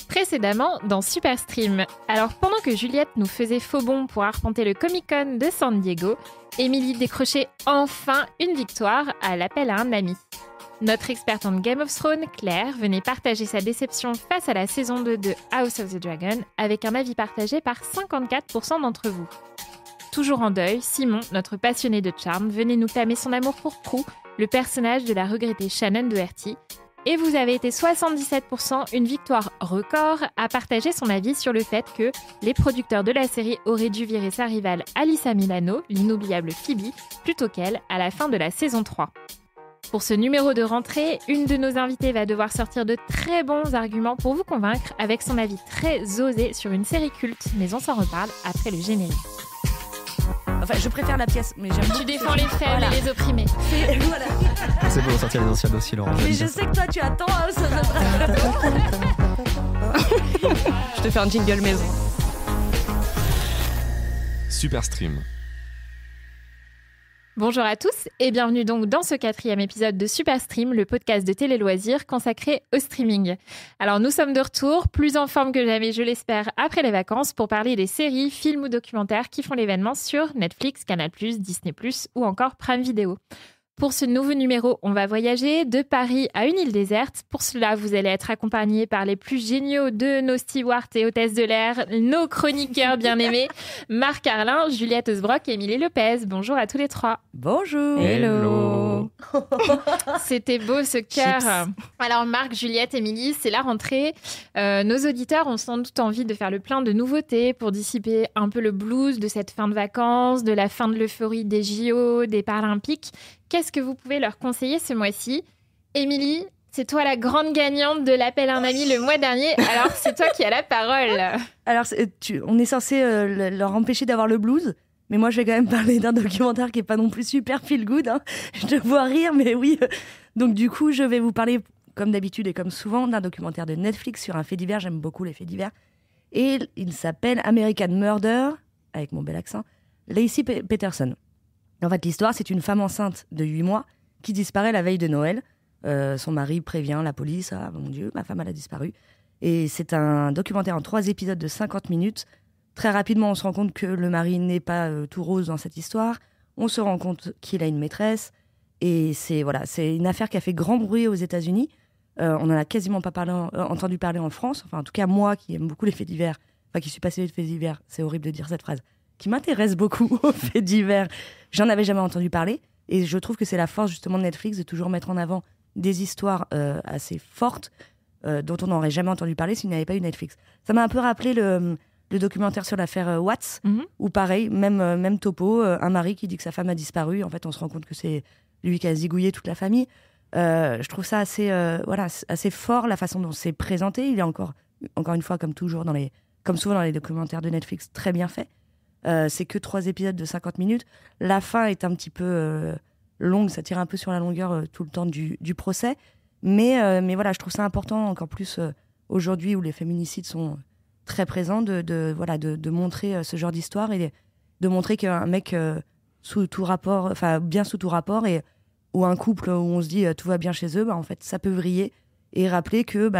Précédemment dans Superstream. Alors pendant que Juliette nous faisait faux bond pour arpenter le Comic-Con de San Diego, Émilie décrochait enfin une victoire à l'appel à un ami. Notre experte en Game of Thrones, Claire, venait partager sa déception face à la saison 2 de House of the Dragon avec un avis partagé par 54% d'entre vous. Toujours en deuil, Simon, notre passionné de charme, venait nous clamer son amour pour Prue, le personnage de la regrettée Shannon Doherty. Et vous avez été 77%, une victoire record, à partager son avis sur le fait que les producteurs de la série auraient dû virer sa rivale Alyssa Milano, l'inoubliable Phoebe, plutôt qu'elle, à la fin de la saison 3. Pour ce numéro de rentrée, une de nos invitées va devoir sortir de très bons arguments pour vous convaincre avec son avis très osé sur une série culte, mais on s'en reparle après le générique. Enfin, je préfère la pièce, mais j'aime. Tu défends les faibles voilà. et les opprimés. Voilà. C'est pour sortir les anciens dossiers, Laurent. Mais je sais que toi, tu attends. Je te fais un jingle maison. Superstream. Bonjour à tous et bienvenue donc dans ce 4e épisode de Superstream, le podcast de télé-loisirs consacré au streaming. Alors nous sommes de retour, plus en forme que jamais je l'espère, après les vacances pour parler des séries, films ou documentaires qui font l'événement sur Netflix, Canal+, Disney+, ou encore Prime Video. Pour ce nouveau numéro, on va voyager de Paris à une île déserte. Pour cela, vous allez être accompagnés par les plus géniaux de nos stewards et hôtesses de l'air, nos chroniqueurs bien-aimés, Marc Arlin, Juliette Osbrock et Émilie Lopez. Bonjour à tous les trois. Bonjour. Hello. C'était beau ce cœur. Alors Marc, Juliette, Émilie, c'est la rentrée. Nos auditeurs ont sans doute envie de faire le plein de nouveautés pour dissiper un peu le blues de cette fin de vacances, de la fin de l'euphorie des JO, des Paralympiques. Qu'est-ce que vous pouvez leur conseiller ce mois-ci ? Émilie, c'est toi la grande gagnante de l'appel à un ami le mois dernier. Alors, c'est toi qui as la parole. Alors, on est censé leur empêcher d'avoir le blues. Mais moi, je vais quand même parler d'un documentaire qui n'est pas non plus super feel-good. Hein. Je te vois rire, mais oui. Donc, du coup, je vais vous parler, comme d'habitude et comme souvent, d'un documentaire de Netflix sur un fait divers. J'aime beaucoup les faits divers. Et il s'appelle American Murder, avec mon bel accent, Laci Peterson. En fait, l'histoire, c'est une femme enceinte de 8 mois qui disparaît la veille de Noël. Son mari prévient la police. « Ah, mon Dieu, ma femme, elle a disparu. » Et c'est un documentaire en 3 épisodes de 50 minutes. Très rapidement, on se rend compte que le mari n'est pas tout rose dans cette histoire. On se rend compte qu'il a une maîtresse. Et c'est une affaire qui a fait grand bruit aux États-Unis. On n'en a quasiment pas entendu parler en France. Enfin, en tout cas, moi, qui aime beaucoup les faits divers, qui suis passionnée de faits divers, c'est horrible de dire cette phrase, qui m'intéresse beaucoup aux faits divers, j'en avais jamais entendu parler. Et je trouve que c'est la force justement de Netflix de toujours mettre en avant des histoires assez fortes dont on n'aurait jamais entendu parler s'il n'y avait pas eu Netflix. Ça m'a un peu rappelé le documentaire sur l'affaire Watts, où pareil, même topo, un mari qui dit que sa femme a disparu. En fait, on se rend compte que c'est lui qui a zigouillé toute la famille. Je trouve ça assez fort, la façon dont c'est présenté. Il est encore une fois, comme souvent dans les documentaires de Netflix, très bien fait. C'est que 3 épisodes de 50 minutes. La fin est un petit peu longue, ça tire un peu sur la longueur tout le temps du procès. Mais voilà, je trouve ça important, encore plus aujourd'hui où les féminicides sont très présents, de montrer ce genre d'histoire et de montrer qu'un mec sous tout rapport, et ou un couple où on se dit tout va bien chez eux, en fait, ça peut vriller. Et rappeler que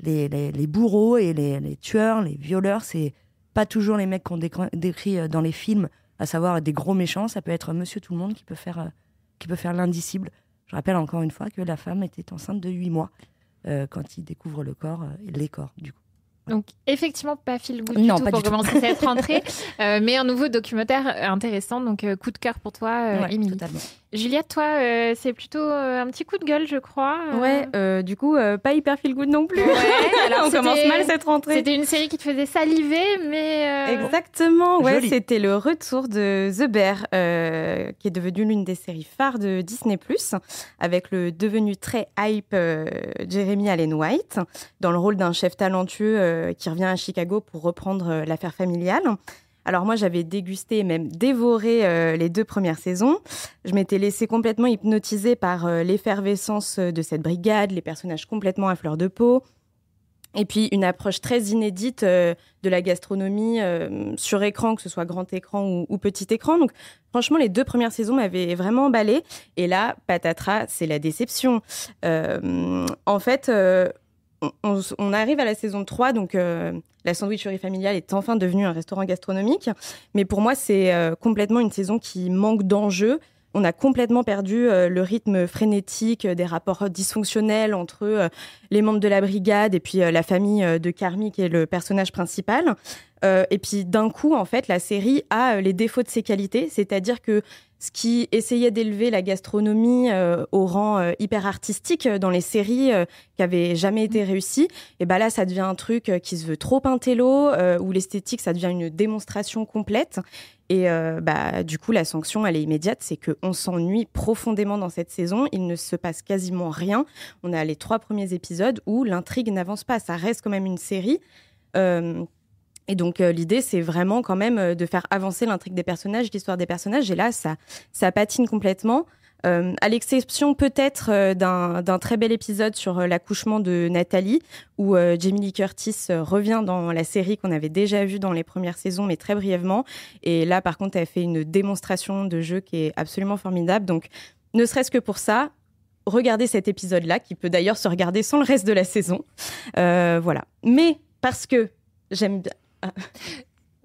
les bourreaux et les tueurs, les violeurs, c'est pas toujours les mecs qu'on décrit dans les films, à savoir des gros méchants. Ça peut être Monsieur Tout-le-Monde qui peut faire l'indicible. Je rappelle encore une fois que la femme était enceinte de 8 mois quand il découvre les corps, du coup. Donc, effectivement, pas feel good du tout pour commencer cette rentrée, mais un nouveau documentaire intéressant. Donc, coup de cœur pour toi, Émilie. Totalement. Juliette, toi, c'est plutôt un petit coup de gueule, je crois. Ouais, du coup, pas hyper feel good non plus. Ouais, alors on commence mal cette rentrée. C'était une série qui te faisait saliver, mais... Exactement, ouais, joli. C'était le retour de The Bear, qui est devenu l'une des séries phares de Disney+, avec le devenu très hype Jeremy Allen White, dans le rôle d'un chef talentueux qui revient à Chicago pour reprendre l'affaire familiale. Alors moi, j'avais dégusté et même dévoré les 2 premières saisons. Je m'étais laissée complètement hypnotiser par l'effervescence de cette brigade, les personnages complètement à fleur de peau. Et puis une approche très inédite de la gastronomie sur écran, que ce soit grand écran ou petit écran. Donc franchement, les 2 premières saisons m'avaient vraiment emballée. Et là, patatras, c'est la déception. En fait... on arrive à la saison 3, donc la sandwicherie familiale est enfin devenue un restaurant gastronomique. Mais pour moi, c'est complètement une saison qui manque d'enjeux. On a complètement perdu le rythme frénétique des rapports dysfonctionnels entre les membres de la brigade et puis la famille de Carmi, qui est le personnage principal. Et puis d'un coup, en fait, la série a les défauts de ses qualités, c'est-à-dire que ce qui essayait d'élever la gastronomie au rang hyper artistique dans les séries qui n'avaient jamais été réussies, et ben là, ça devient un truc qui se veut trop intello, où l'esthétique, ça devient une démonstration complète. Et du coup, la sanction, elle est immédiate, c'est qu'on s'ennuie profondément dans cette saison. Il ne se passe quasiment rien. On a les 3 premiers épisodes où l'intrigue n'avance pas. Ça reste quand même une série. Et donc, l'idée, c'est vraiment quand même de faire avancer l'intrigue des personnages, l'histoire des personnages. Et là, ça patine complètement. À l'exception peut-être d'un très bel épisode sur l'accouchement de Nathalie, où Jamie Lee Curtis revient dans la série qu'on avait déjà vue dans les premières saisons, mais très brièvement. Et là, par contre, elle fait une démonstration de jeu qui est absolument formidable. Donc, ne serait-ce que pour ça, regardez cet épisode-là, qui peut d'ailleurs se regarder sans le reste de la saison. Voilà. Mais parce que j'aime bien...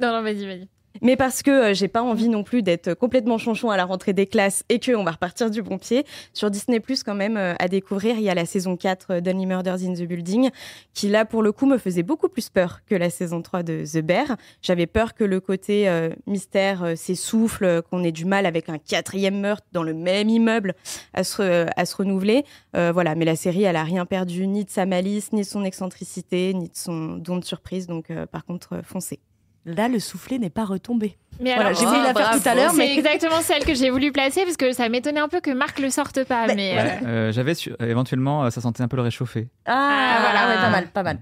Non, vas-y. Mais parce que j'ai pas envie non plus d'être complètement chonchon à la rentrée des classes et qu'on va repartir du bon pied, sur Disney+, quand même, à découvrir, il y a la saison 4 d'Only Murders in the Building, qui là, pour le coup, me faisait beaucoup plus peur que la saison 3 de The Bear. J'avais peur que le côté mystère s'essouffle, qu'on ait du mal avec un 4e meurtre dans le même immeuble à se renouveler. Voilà, mais la série, elle a rien perdu, ni de sa malice, ni de son excentricité, ni de son don de surprise. Donc, par contre, foncez. Là, le soufflet n'est pas retombé. Mais voilà, alors, j'ai voulu la faire tout à l'heure. C'est exactement celle que j'ai voulu placer parce que ça m'étonnait un peu que Marc le sorte pas. J'avais éventuellement, ça sentait un peu le réchauffer. Voilà, ouais, pas mal.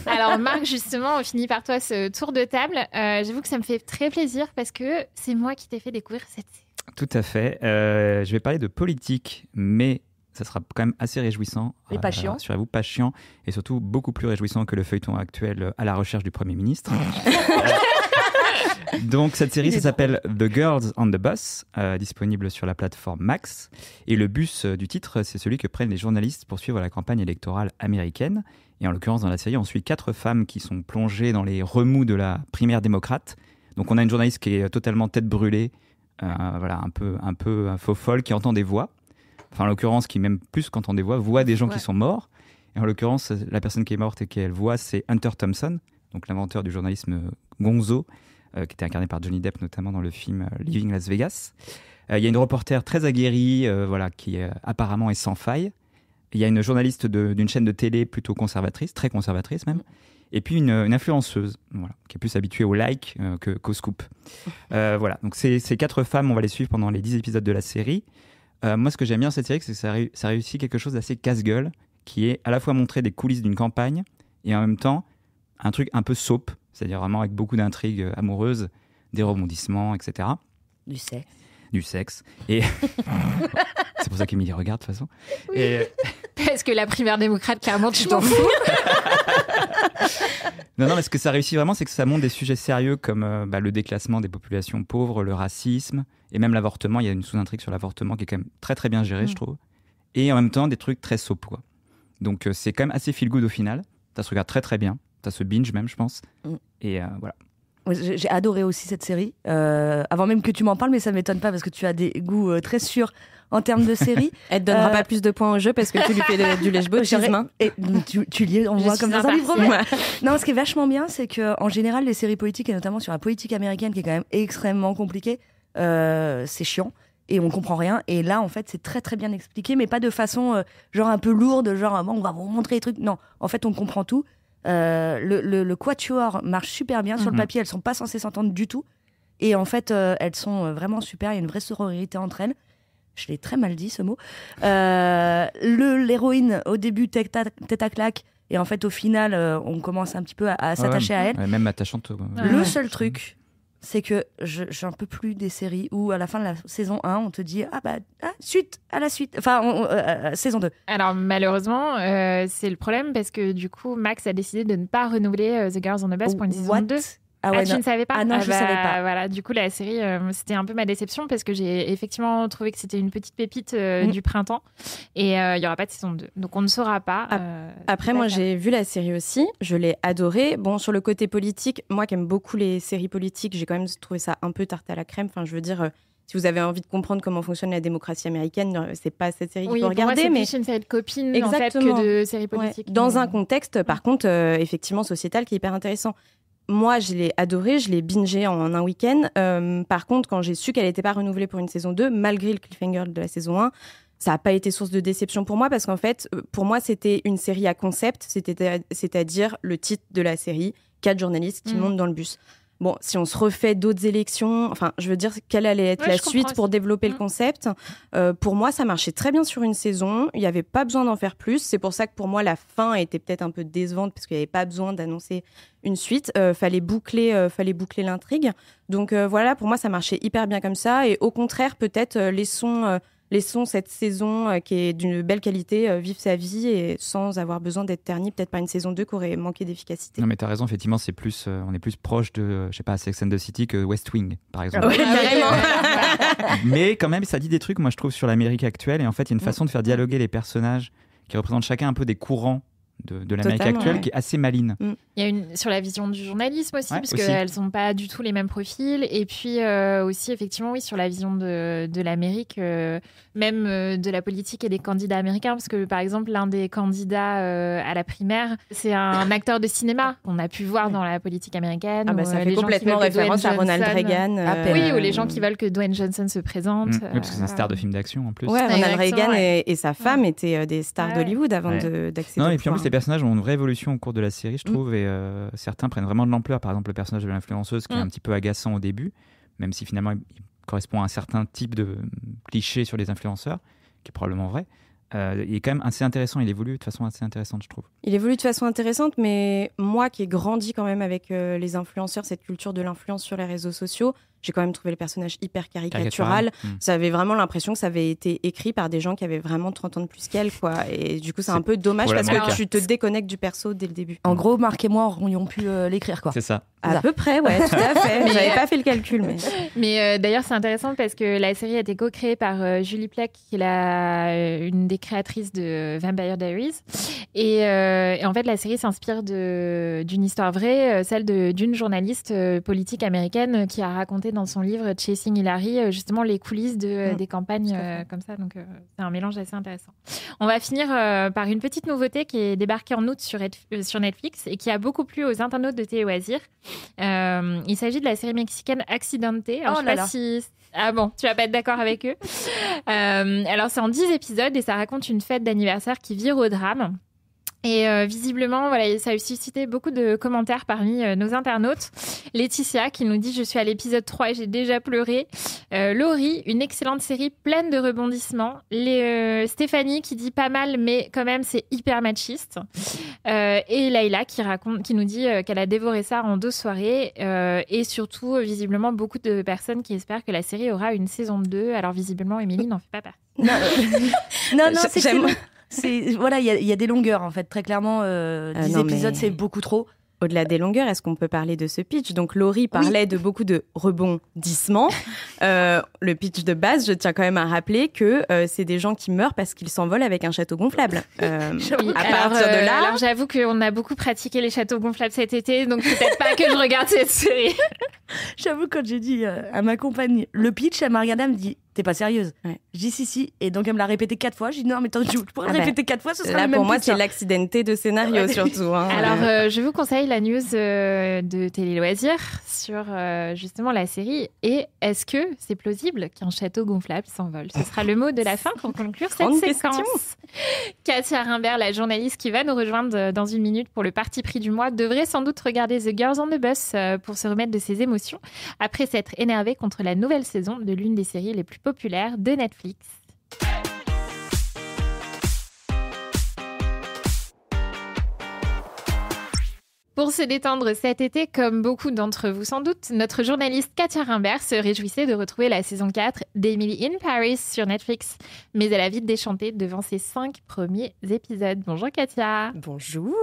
Alors Marc, justement, on finit par toi ce tour de table. J'avoue que ça me fait très plaisir parce que c'est moi qui t'ai fait découvrir cette série. Tout à fait. Je vais parler de politique, mais ça sera quand même assez réjouissant. Et pas chiant. Rassurez-vous, pas chiant. Et surtout beaucoup plus réjouissant que le feuilleton actuel à la recherche du Premier ministre. Donc cette série, ça s'appelle The Girls on the Bus, disponible sur la plateforme Max. Et le bus du titre, c'est celui que prennent les journalistes pour suivre la campagne électorale américaine. Et en l'occurrence, dans la série, on suit 4 femmes qui sont plongées dans les remous de la primaire démocrate. Donc on a une journaliste qui est totalement tête brûlée, un peu faux folle, qui entend des voix. Enfin, en l'occurrence, qui même plus qu'entend des voix des gens qui sont morts. Et en l'occurrence, la personne qui est morte et qu'elle voit, c'est Hunter Thompson, donc l'inventeur du journalisme gonzo, qui était incarné par Johnny Depp, notamment dans le film Leaving Las Vegas. Il y a une reporter très aguerrie, qui apparemment est sans faille. Il y a une journaliste d'une chaîne de télé plutôt conservatrice, très conservatrice même. Et puis une influenceuse, qui est plus habituée au like qu'au scoop. Donc ces 4 femmes, on va les suivre pendant les 10 épisodes de la série. Moi, ce que j'aime bien dans cette série, c'est que ça réussit quelque chose d'assez casse-gueule, qui est à la fois montrer des coulisses d'une campagne et en même temps un truc un peu soap, c'est-à-dire vraiment avec beaucoup d'intrigues amoureuses, des rebondissements, etc. Du sexe. Et c'est pour ça qu'Émilie regarde, de toute façon. Oui. Et... Parce que la primaire démocrate, clairement, tu t'en fous. Non, mais ce que ça réussit vraiment, c'est que ça montre des sujets sérieux comme le déclassement des populations pauvres, le racisme, et même l'avortement. Il y a une sous-intrigue sur l'avortement qui est quand même très très bien gérée, je trouve. Et en même temps, des trucs très soap, quoi. Donc c'est quand même assez feel good au final. Ça se regarde très très bien. Ça se binge même, je pense. Et voilà. J'ai adoré aussi cette série. Avant même que tu m'en parles, mais ça ne m'étonne pas parce que tu as des goûts très sûrs en termes de série. Elle te donnera pas plus de points au jeu parce que tu lui fais du lèche-bottes. Et tu lis, on voit comme dans un livre. Non, ce qui est vachement bien, c'est qu'en général, les séries politiques, et notamment sur la politique américaine, qui est quand même extrêmement compliquée, c'est chiant. Et on comprend rien. Et là, en fait, c'est très très bien expliqué, mais pas de façon genre un peu lourde, genre on va vous montrer les trucs. Non, en fait, on comprend tout. Le quatuor marche super bien. Sur le papier, elles sont pas censées s'entendre du tout. Et en fait, elles sont vraiment super. Il y a une vraie sororité entre elles. Je l'ai très mal dit, ce mot. L'héroïne, au début, tête à claque. Et en fait, au final, on commence un petit peu à s'attacher à elle. Même attachante. Le seul truc, c'est que j'en peux plus des séries où, à la fin de la saison 1, on te dit suite, à la suite. Enfin, saison 2. Alors, malheureusement, c'est le problème parce que du coup, Max a décidé de ne pas renouveler The Girls on the Bus pour une saison 2. Ah ouais, tu ne savais pas? Ah non, je savais pas. Voilà, du coup, la série, c'était un peu ma déception parce que j'ai effectivement trouvé que c'était une petite pépite du printemps et il n'y aura pas de saison 2. Donc, on ne saura pas. Après, moi, j'ai vu la série aussi. Je l'ai adorée. Bon, sur le côté politique, moi qui aime beaucoup les séries politiques, j'ai quand même trouvé ça un peu tarte à la crème. Enfin, je veux dire... Si vous avez envie de comprendre comment fonctionne la démocratie américaine, c'est pas cette série qu'il faut regarder. Moi, mais c'est plus une série de copines exactement. En fait, que de séries politiques. Dans un contexte, par contre, effectivement, sociétal qui est hyper intéressant. Moi, je l'ai adorée, je l'ai bingée en un week-end. Par contre, quand j'ai su qu'elle n'était pas renouvelée pour une saison 2, malgré le cliffhanger de la saison 1, ça n'a pas été source de déception pour moi parce qu'en fait, pour moi, c'était une série à concept, c'est-à-dire le titre de la série, 4 journalistes qui montent dans le bus. Bon, si on se refait d'autres élections, enfin, je veux dire, quelle allait être la suite pour développer le concept. Pour moi, ça marchait très bien sur une saison. Il n'y avait pas besoin d'en faire plus. C'est pour ça que pour moi, la fin était peut-être un peu décevante parce qu'il n'y avait pas besoin d'annoncer une suite. Fallait boucler l'intrigue. Donc voilà, pour moi, ça marchait hyper bien comme ça. Et au contraire, peut-être laissons cette saison qui est d'une belle qualité vivre sa vie et sans avoir besoin d'être ternie, peut-être pas une saison 2 qui aurait manqué d'efficacité. Non mais t'as raison, effectivement, c'est plus, on est plus proche de, je sais pas, Sex and the City que West Wing, par exemple. Oui, carrément. Mais quand même, ça dit des trucs, moi je trouve, sur l'Amérique actuelle. Et en fait, il y a une façon de faire dialoguer les personnages qui représentent chacun un peu des courants de l'Amérique actuelle, qui est assez maline. Il y a sur la vision du journalisme aussi, parce qu'elles sont pas du tout les mêmes profils. Et puis aussi, effectivement, oui, sur la vision de l'Amérique, même de la politique et des candidats américains, parce que par exemple, l'un des candidats à la primaire, c'est un acteur de cinéma qu'on a pu voir dans la politique américaine. Ça fait complètement référence à Ronald Reagan. Oui, ou les gens qui veulent que Dwayne Johnson se présente. Oui, parce que c'est un star de film d'action en plus. Ouais, Ronald Reagan et sa femme étaient des stars d'Hollywood avant d'accéder Non, au et puis en pouvoir. plus, les personnages ont une vraie évolution au cours de la série, je trouve, et certains prennent vraiment de l'ampleur. Par exemple, le personnage de l'influenceuse qui est un petit peu agaçant au début, même si finalement il correspond à un certain type de cliché sur les influenceurs, qui est probablement vrai. Il est quand même assez intéressant, il évolue de façon assez intéressante, je trouve. Il évolue de façon intéressante, mais moi qui ai grandi quand même avec les influenceurs, cette culture de l'influence sur les réseaux sociaux, j'ai quand même trouvé le personnage hyper caricatural. J'avais vraiment l'impression que ça avait été écrit par des gens qui avaient vraiment 30 ans de plus qu'elle, quoi. Et du coup, c'est un peu dommage parce que tu te déconnectes du perso dès le début. En gros, Marc et moi aurions pu l'écrire, quoi. C'est ça. À peu près, ouais, tout à fait. J'avais pas fait le calcul, mais d'ailleurs, c'est intéressant parce que la série a été co-créée par Julie Plec, qui est une des créatrices de Vampire Diaries. Et en fait, la série s'inspire d'une histoire vraie, celle d'une journaliste politique américaine qui a raconté dans son livre Chasing Hillary justement les coulisses des campagnes comme ça. Donc, c'est un mélange assez intéressant. On va finir par une petite nouveauté qui est débarquée en août sur Netflix et qui a beaucoup plu aux internautes de Télé Loisirs. Il s'agit de la série mexicaine Accidente. Alors, je sais pas si... Ah bon, tu vas pas être d'accord avec eux. Alors, c'est en 10 épisodes et ça raconte une fête d'anniversaire qui vire au drame. Et visiblement, voilà, ça a suscité beaucoup de commentaires parmi nos internautes. Laetitia qui nous dit « Je suis à l'épisode 3 et j'ai déjà pleuré ». Laurie, une excellente série pleine de rebondissements. Stéphanie qui dit « Pas mal, mais quand même, c'est hyper machiste ». Et Laïla qui nous dit qu'elle a dévoré ça en 2 soirées. Et surtout, visiblement, beaucoup de personnes qui espèrent que la série aura une saison 2. Alors visiblement, Émilie n'en fait pas partie. Non, voilà, il y a des longueurs en fait, très clairement. 10 épisodes, c'est beaucoup trop. Au-delà des longueurs, est-ce qu'on peut parler de ce pitch ? Donc Laurie parlait de beaucoup de rebondissements. Le pitch de base, je tiens quand même à rappeler que c'est des gens qui meurent parce qu'ils s'envolent avec un château gonflable. Alors j'avoue qu'on a beaucoup pratiqué les châteaux gonflables cet été, donc peut-être pas que je regarde cette série. J'avoue, quand j'ai dit à ma compagne le pitch, elle m'a regardée, elle me dit « T'es pas sérieuse ?» Je dis si. Et donc elle me l'a répété 4 fois. J'ai dit non, mais tu pourrais répéter 4 fois, ce sera le même pitch. Pour moi, c'est l'accidenté de scénario surtout. Alors je vous conseille la news de Télé Loisirs sur justement la série. Et est-ce que c'est plausible qu'un château gonflable s'envole ? Ce sera le mot de la fin pour conclure cette séquence. Katia Rimbert, la journaliste qui va nous rejoindre dans une minute pour le parti pris du mois, devrait sans doute regarder The Girls on the Bus pour se remettre de ses émotions après s'être énervée contre la nouvelle saison de l'une des séries les plus populaires de Netflix. Pour se détendre cet été, comme beaucoup d'entre vous sans doute, notre journaliste Katia Rimbert se réjouissait de retrouver la saison 4 d'Emily in Paris sur Netflix. Mais elle a vite déchanté devant ses 5 premiers épisodes. Bonjour Katia. Bonjour.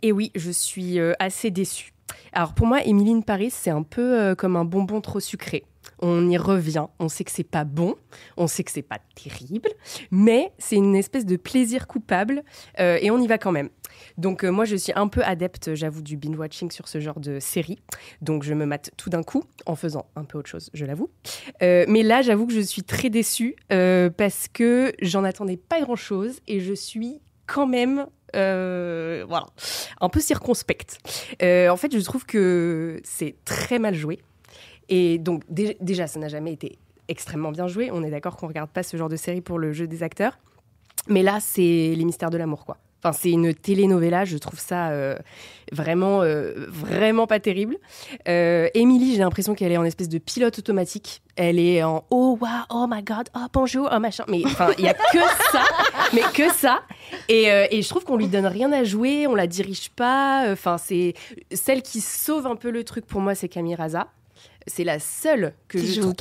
Et oui, je suis assez déçue. Alors pour moi, Emily in Paris, c'est un peu comme un bonbon trop sucré. On y revient, on sait que c'est pas bon, on sait que c'est pas terrible, mais c'est une espèce de plaisir coupable et on y va quand même. Donc moi, je suis un peu adepte, j'avoue, du binge-watching sur ce genre de série. Donc je me mate tout d'un coup, en faisant un peu autre chose, je l'avoue. Mais là, j'avoue que je suis très déçue parce que j'en attendais pas grand-chose et je suis quand même... voilà, un peu circonspecte. En fait, je trouve que c'est très mal joué. Et donc, déjà, ça n'a jamais été extrêmement bien joué. On est d'accord qu'on ne regarde pas ce genre de série pour le jeu des acteurs. Mais là, c'est les mystères de l'amour, quoi. Enfin, c'est une telenovela, je trouve ça vraiment pas terrible. Émilie, j'ai l'impression qu'elle est en espèce de pilote automatique. Elle est en « Oh, wow, oh my God, oh bonjour, oh machin ». Mais enfin, il n'y a que ça, mais que ça. Et je trouve qu'on lui donne rien à jouer, on la dirige pas. Enfin, c'est celle qui sauve un peu le truc pour moi, c'est Camille Raza. C'est la seule que je trouve...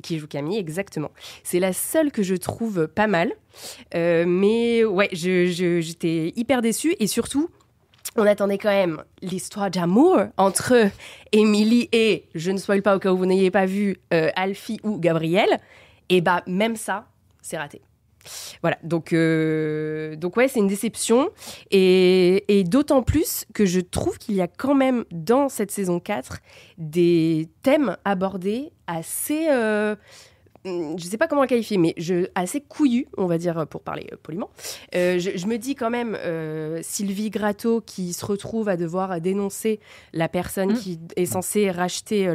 Qui joue Camille, exactement. C'est la seule que je trouve pas mal. Mais ouais, j'étais hyper déçue. Et surtout, on attendait quand même l'histoire d'amour entre Émilie et, je ne spoil pas au cas où vous n'ayez pas vu, Alfie ou Gabriel. Et bah, même ça, c'est raté. Voilà, donc ouais, c'est une déception. Et d'autant plus que je trouve qu'il y a quand même dans cette saison 4 des thèmes abordés assez... je sais pas comment le qualifier, mais assez couillus, on va dire, pour parler poliment. Je me dis quand même, Sylvie Gratton qui se retrouve à devoir dénoncer la personne qui est censée racheter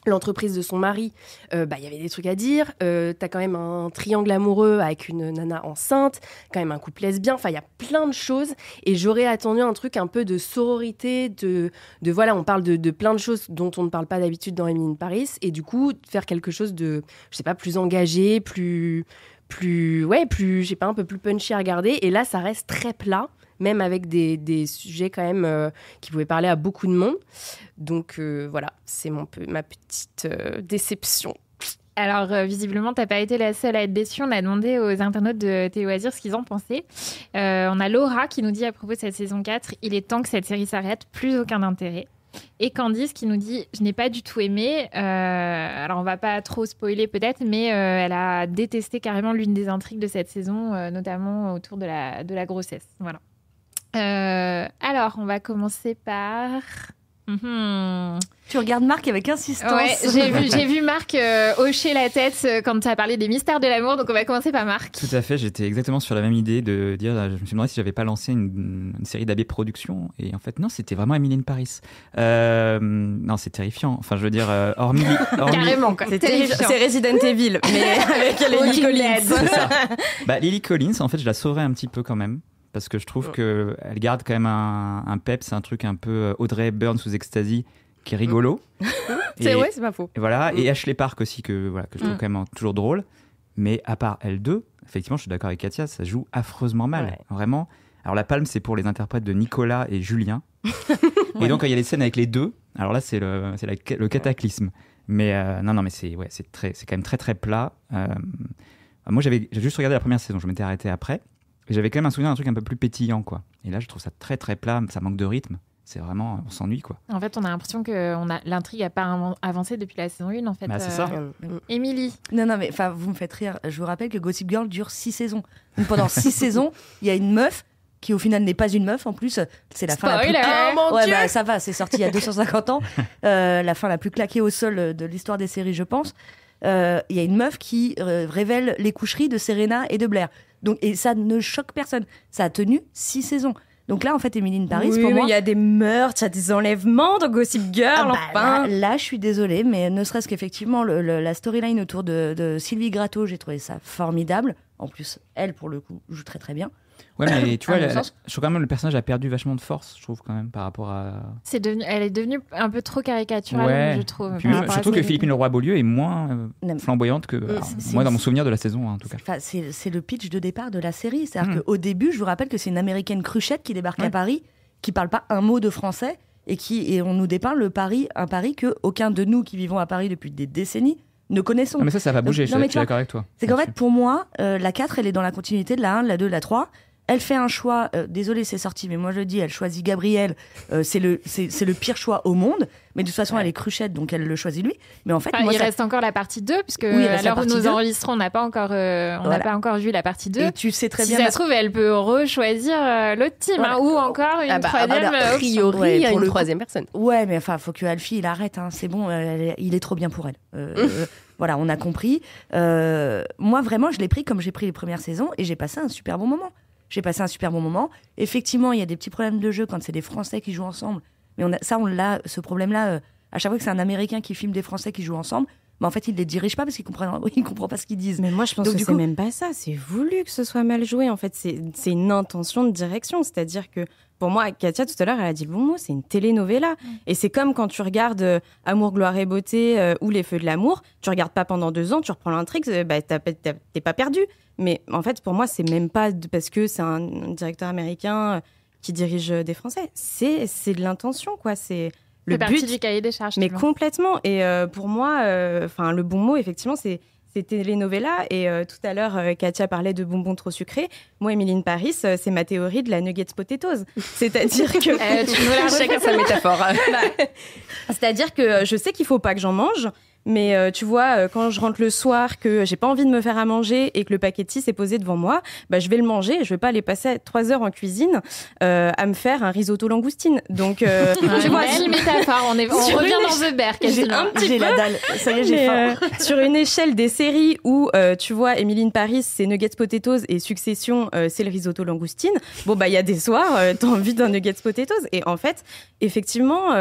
l'entreprise de son mari, y avait des trucs à dire. T'as quand même un triangle amoureux avec une nana enceinte, quand même un couple lesbien. Enfin, il y a plein de choses. Et j'aurais attendu un truc un peu de sororité, de voilà, on parle de plein de choses dont on ne parle pas d'habitude dans Emily in Paris. Et du coup, faire quelque chose de, je sais pas, plus engagé, plus, je sais pas, un peu plus punchy à regarder. Et là, ça reste très plat, même avec des sujets quand même qui pouvaient parler à beaucoup de monde. Donc voilà, c'est ma petite déception. Alors, visiblement, t'as pas été la seule à être déçue. On a demandé aux internautes de Téloisir ce qu'ils en pensaient. On a Laura qui nous dit à propos de cette saison 4, « Il est temps que cette série s'arrête, plus aucun intérêt ». Et Candice qui nous dit « Je n'ai pas du tout aimé ». Alors, on va pas trop spoiler peut-être, mais elle a détesté carrément l'une des intrigues de cette saison, notamment autour de la grossesse. Voilà. Alors, on va commencer par... Tu regardes Marc avec insistance. Ouais, j'ai vu Marc hocher la tête quand tu as parlé des mystères de l'amour, donc on va commencer par Marc. Tout à fait, j'étais exactement sur la même idée de dire, je me suis demandé si j'avais pas lancé une série d'AB Productions, et en fait non, c'était vraiment Emily in Paris. Non, c'est terrifiant, enfin je veux dire, hormis carrément quoi, c'est Resident Evil, mais avec Lily Collins. C'est ça. Lily Collins, en fait je la sauverais un petit peu quand même. Parce que je trouve qu'elle garde quand même un peps, un truc un peu Audrey Hepburn sous ecstasy qui est rigolo. C'est vrai, c'est pas faux. Et voilà, et Ashley Park aussi que je trouve quand même toujours drôle. Mais à part elles deux, effectivement, je suis d'accord avec Katia, ça joue affreusement mal, vraiment. Alors la palme, c'est pour les interprètes de Nicolas et Julien. Et donc quand il y a les scènes avec les deux, alors là c'est le cataclysme. Mais non, mais c'est quand même très très plat. Moi j'ai juste regardé la première saison, je m'étais arrêté après. Et j'avais quand même un souvenir d'un truc un peu plus pétillant, quoi. Et là, je trouve ça très très plat, ça manque de rythme. C'est vraiment, on s'ennuie, quoi. En fait, on a l'impression que l'intrigue n'a pas avancé depuis la saison 1, en fait. C'est ça. Émilie. Non, mais vous me faites rire. Je vous rappelle que Gossip Girl dure 6 saisons. Donc pendant 6 saisons, il y a une meuf qui au final n'est pas une meuf en plus. C'est la fin la plus... Oh mon Dieu. Ça va, c'est sorti il y a 250 ans. La fin la plus claquée au sol de l'histoire des séries, je pense. Il y a une meuf qui révèle les coucheries de Serena et de Blair. Donc, et ça ne choque personne. Ça a tenu 6 saisons. Donc là, en fait, Emily in Paris, pour moi... il y a des meurtres, il y a des enlèvements dans Gossip Girl, enfin... Là, je suis désolée, mais ne serait-ce qu'effectivement, la storyline autour de Sylvie Gratton, j'ai trouvé ça formidable. En plus, elle, pour le coup, joue très très bien. Ouais, mais tu vois, je trouve quand même le personnage a perdu vachement de force, je trouve, quand même, par rapport à... Elle est devenue un peu trop caricaturale, je trouve. Puis je trouve que Philippine Leroy-Beaulieu est moins flamboyante que moi, dans mon souvenir de la saison, en tout cas. C'est le pitch de départ de la série. C'est-à-dire qu'au début, je vous rappelle que c'est une américaine cruchette qui débarque à Paris, qui parle pas un mot de français, et on nous dépeint un Paris que aucun de nous qui vivons à Paris depuis des décennies ne connaissons. Non, mais ça va bouger, je suis d'accord avec toi. C'est qu'en fait, pour moi, la 4, elle est dans la continuité de la 1, de la 2, de la 3. Elle fait un choix, désolée c'est sorti, mais moi je le dis, elle choisit Gabriel, c'est le pire choix au monde, mais de toute façon elle est cruchette, donc elle le choisit lui. Mais en fait, il reste encore la partie 2, puisque Oui, à l'heure où nous enregistrons, on n'a pas encore vu la partie 2. Et tu sais très si bien... ça se trouve, elle peut rechoisir l'autre team, Voilà. ou encore une troisième a priori, il y a une troisième personne. Ouais, mais enfin, faut que Alfie, il arrête, hein, c'est bon, il est trop bien pour elle. Voilà, on a compris. Moi, vraiment, je l'ai pris comme j'ai pris les premières saisons et j'ai passé un super bon moment. Effectivement, il y a des petits problèmes de jeu quand c'est des Français qui jouent ensemble. Mais ce problème-là, à chaque fois que c'est un Américain qui filme des Français qui jouent ensemble, mais en fait, il les dirige pas parce qu'il comprend pas ce qu'ils disent. Mais moi, je pense que c'est même pas ça. C'est voulu que ce soit mal joué. En fait, c'est une intention de direction. C'est-à-dire que, pour moi, Katia, tout à l'heure, elle a dit le bon mot, c'est une telenovela. Et c'est comme quand tu regardes Amour, gloire et beauté ou Les Feux de l'amour. Tu regardes pas pendant 2 ans, tu reprends l'intrigue, t'es pas perdu. Mais en fait, pour moi, c'est même pas parce que c'est un directeur américain qui dirige des Français. C'est de l'intention, quoi. C'est le but. Partie du cahier des charges. Mais complètement. Et pour moi, le bon mot, effectivement, c'est telenovela. Et tout à l'heure, Katia parlait de bonbons trop sucrés. Moi, Emily in Paris, c'est ma théorie de la nuggets potatoes. C'est-à-dire que... tu nous la chacun sa métaphore. C'est-à-dire que je sais qu'il faut pas que j'en mange. Mais tu vois, quand je rentre le soir, que j'ai pas envie de me faire à manger et que le paquet de 6 est posé devant moi, je vais le manger. Je vais pas aller passer 3 heures en cuisine à me faire un risotto langoustine. Donc, tu vois, belle métaphore. On revient dans The Bear. J'ai la dalle. Ça y est, j'ai faim. Sur une échelle des séries où tu vois, Emily in Paris, c'est nuggets potatoes et Succession, c'est le risotto langoustine. Bon, il y a des soirs, t'as envie d'un nuggets potatoes. Et en fait, effectivement,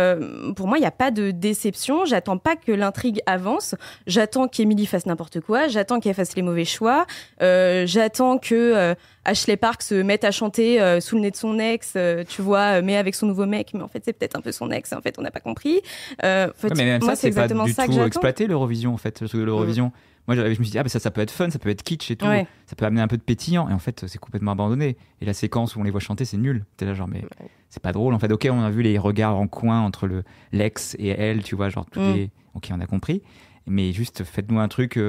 pour moi, il y a pas de déception. J'attends pas que l'intrigue avance. J'attends qu'Emily fasse n'importe quoi. J'attends qu'elle fasse les mauvais choix. J'attends que Ashley Park se mette à chanter sous le nez de son ex, tu vois, mais avec son nouveau mec. Mais en fait, c'est peut-être un peu son ex. En fait, on n'a pas compris. Mais même moi, ça, c'est exactement pas du ça que tout j'attends. exploité l'Eurovision, en fait. Parce que l'Eurovision, moi, je me suis dit, ça peut être fun, ça peut être kitsch et tout. Ouais. Ça peut amener un peu de pétillant. Et en fait, c'est complètement abandonné. Et la séquence où on les voit chanter, c'est nul. T'es là, genre, mais c'est pas drôle. En fait, ok, on a vu les regards en coin entre l'ex et elle, tu vois, genre, ok, on a compris. Mais juste, faites-nous un truc,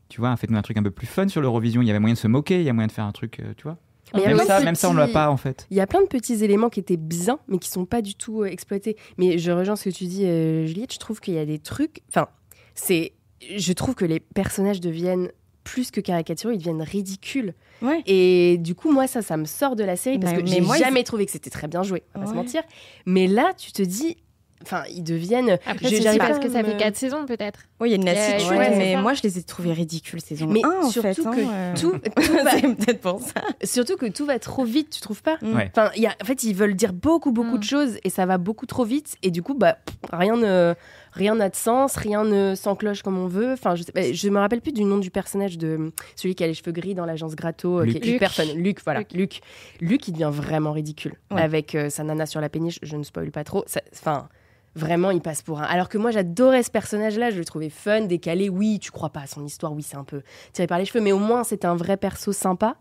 tu vois, faites-nous un truc un peu plus fun sur l'Eurovision. Il y avait moyen de se moquer, il y a moyen de faire un truc, tu vois. Même ça, on l'a pas, en fait. Il y a plein de petits éléments qui étaient bien, mais qui sont pas du tout exploités. Mais je rejoins ce que tu dis, Juliette. Je trouve qu'il y a des trucs... Je trouve que les personnages deviennent plus que caricaturaux, ils deviennent ridicules. Ouais. Et du coup, moi, ça me sort de la série parce que j'ai jamais trouvé que c'était très bien joué, on va se mentir. Mais là, tu te dis... Enfin, ils deviennent... Après, c'est parce que ça fait 4 saisons, peut-être. Oui, il y a une lassitude, mais moi, je les ai trouvés ridicules, saison 1, en fait. Surtout que tout va... C'est peut-être pour ça. Surtout que tout va trop vite, tu trouves pas? Ouais. Enfin, en fait, ils veulent dire beaucoup de choses et ça va beaucoup trop vite. Et du coup, rien n'a de sens, rien ne s'encloche comme on veut. Enfin, je me rappelle plus du nom du personnage de celui qui a les cheveux gris dans l'agence Gratto, qui est hyper fun. Luc, voilà. Luc, il devient vraiment ridicule. Ouais. Avec sa nana sur la péniche, je ne spoil pas trop. Enfin... Vraiment, il passe pour un... Alors que moi, j'adorais ce personnage-là, je le trouvais fun, décalé. Oui, tu crois pas à son histoire, oui, c'est un peu tiré par les cheveux, mais au moins, c'était un vrai perso sympa.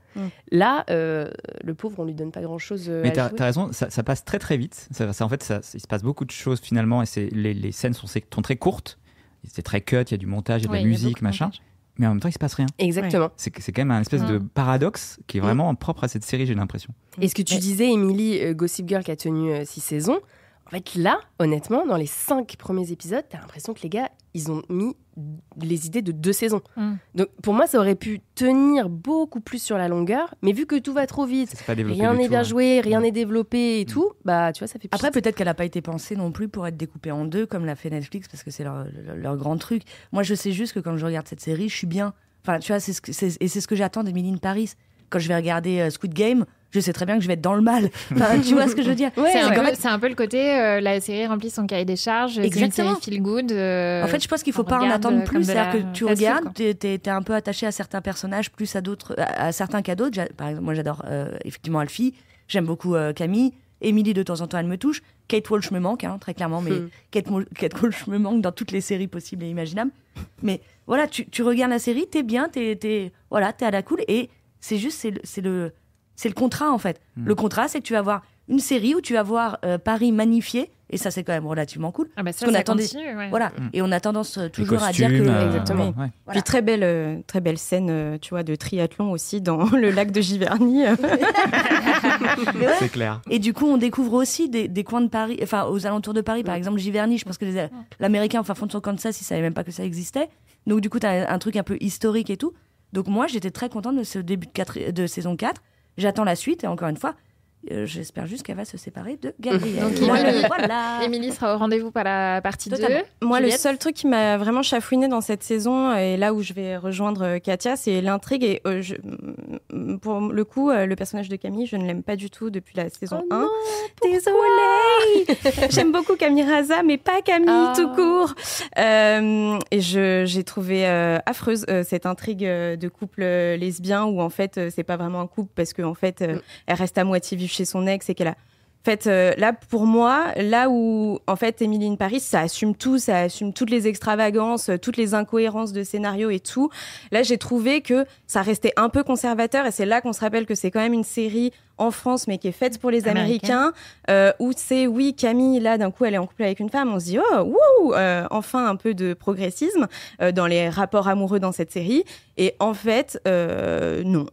Là, le pauvre, on lui donne pas grand-chose mais t'as raison, ça passe très très vite. En fait, il se passe beaucoup de choses finalement, et les scènes sont très courtes. C'est très cut, il y a du montage, il y a de la musique, machin. Mais en même temps, il se passe rien. Exactement. Ouais. C'est quand même un espèce de paradoxe qui est vraiment propre à cette série, j'ai l'impression. Et ce que tu disais, Émilie, Gossip Girl qui a tenu 6 saisons... En fait, là, honnêtement, dans les 5 premiers épisodes, t'as l'impression que les gars, ils ont mis les idées de 2 saisons. Donc, pour moi, ça aurait pu tenir beaucoup plus sur la longueur, mais vu que tout va trop vite, rien n'est bien joué, rien n'est développé et tout, tu vois, ça fait pchit. Après, peut-être qu'elle n'a pas été pensée non plus pour être découpée en 2, comme l'a fait Netflix, parce que c'est leur grand truc. Moi, je sais juste que quand je regarde cette série, je suis bien. Enfin, tu vois, c'est ce que j'attends d'Emily in Paris. Quand je vais regarder Squid Game, je sais très bien que je vais être dans le mal. Enfin, tu vois ce que je veux dire? C'est un peu le côté, la série remplit son cahier des charges, c'est une série feel good. En fait, je pense qu'il ne faut pas en attendre plus. C'est-à-dire que tu regardes, t'es un peu attaché à certains personnages, plus à certains qu'à d'autres. Par exemple, moi, j'adore effectivement Alfie. J'aime beaucoup Camille. Émilie, de temps en temps, elle me touche. Kate Walsh me manque, très clairement. Mais Kate Walsh me manque dans toutes les séries possibles et imaginables. Mais voilà, tu regardes la série, t'es bien, t'es à la cool. Et c'est juste, c'est le contrat, en fait. Le contrat, c'est que tu vas avoir une série où tu vas voir Paris magnifié, et ça c'est quand même relativement cool. Ah bah ça, Parce qu'on ça attendait- continue, ouais. Voilà, et on a tendance Les toujours à dire que... costumes, Exactement. ouais. Voilà. Puis très belle scène, tu vois, de triathlon aussi dans le lac de Giverny. Mais ouais. C'est clair. Et du coup, on découvre aussi des coins de Paris, enfin aux alentours de Paris, par exemple Giverny. Je pense que l'Américain, enfin fond de son Kansas, il savait même pas que ça existait. Donc du coup, t'as un truc un peu historique et tout. Donc moi, j'étais très contente de ce début de saison 4. J'attends la suite et encore une fois, j'espère juste qu'elle va se séparer de Gabriel. Donc, voilà. Émilie sera au rendez-vous pour la partie 2. Totalement. Moi, le Juliette seul truc qui m'a vraiment chafouiné dans cette saison, et là où je vais rejoindre Katia, c'est l'intrigue. Et pour le coup, le personnage de Camille, je ne l'aime pas du tout depuis la saison 1. Désolée. J'aime beaucoup Camille Raza, mais pas Camille tout court. Et j'ai trouvé affreuse cette intrigue de couple lesbien où en fait, c'est pas vraiment un couple parce qu'en fait, elle reste à moitié vivre chez son ex et qu'elle a... En fait, là, pour moi, là où, en fait, Emily in Paris, ça assume tout, ça assume toutes les extravagances, toutes les incohérences de scénario et tout. Là, j'ai trouvé que ça restait un peu conservateur et c'est là qu'on se rappelle que c'est quand même une série en France, mais qui est faite pour les Américains, où c'est, oui, Camille, là, d'un coup, elle est en couple avec une femme, on se dit, oh, wouh, enfin un peu de progressisme dans les rapports amoureux dans cette série. Et en fait, non,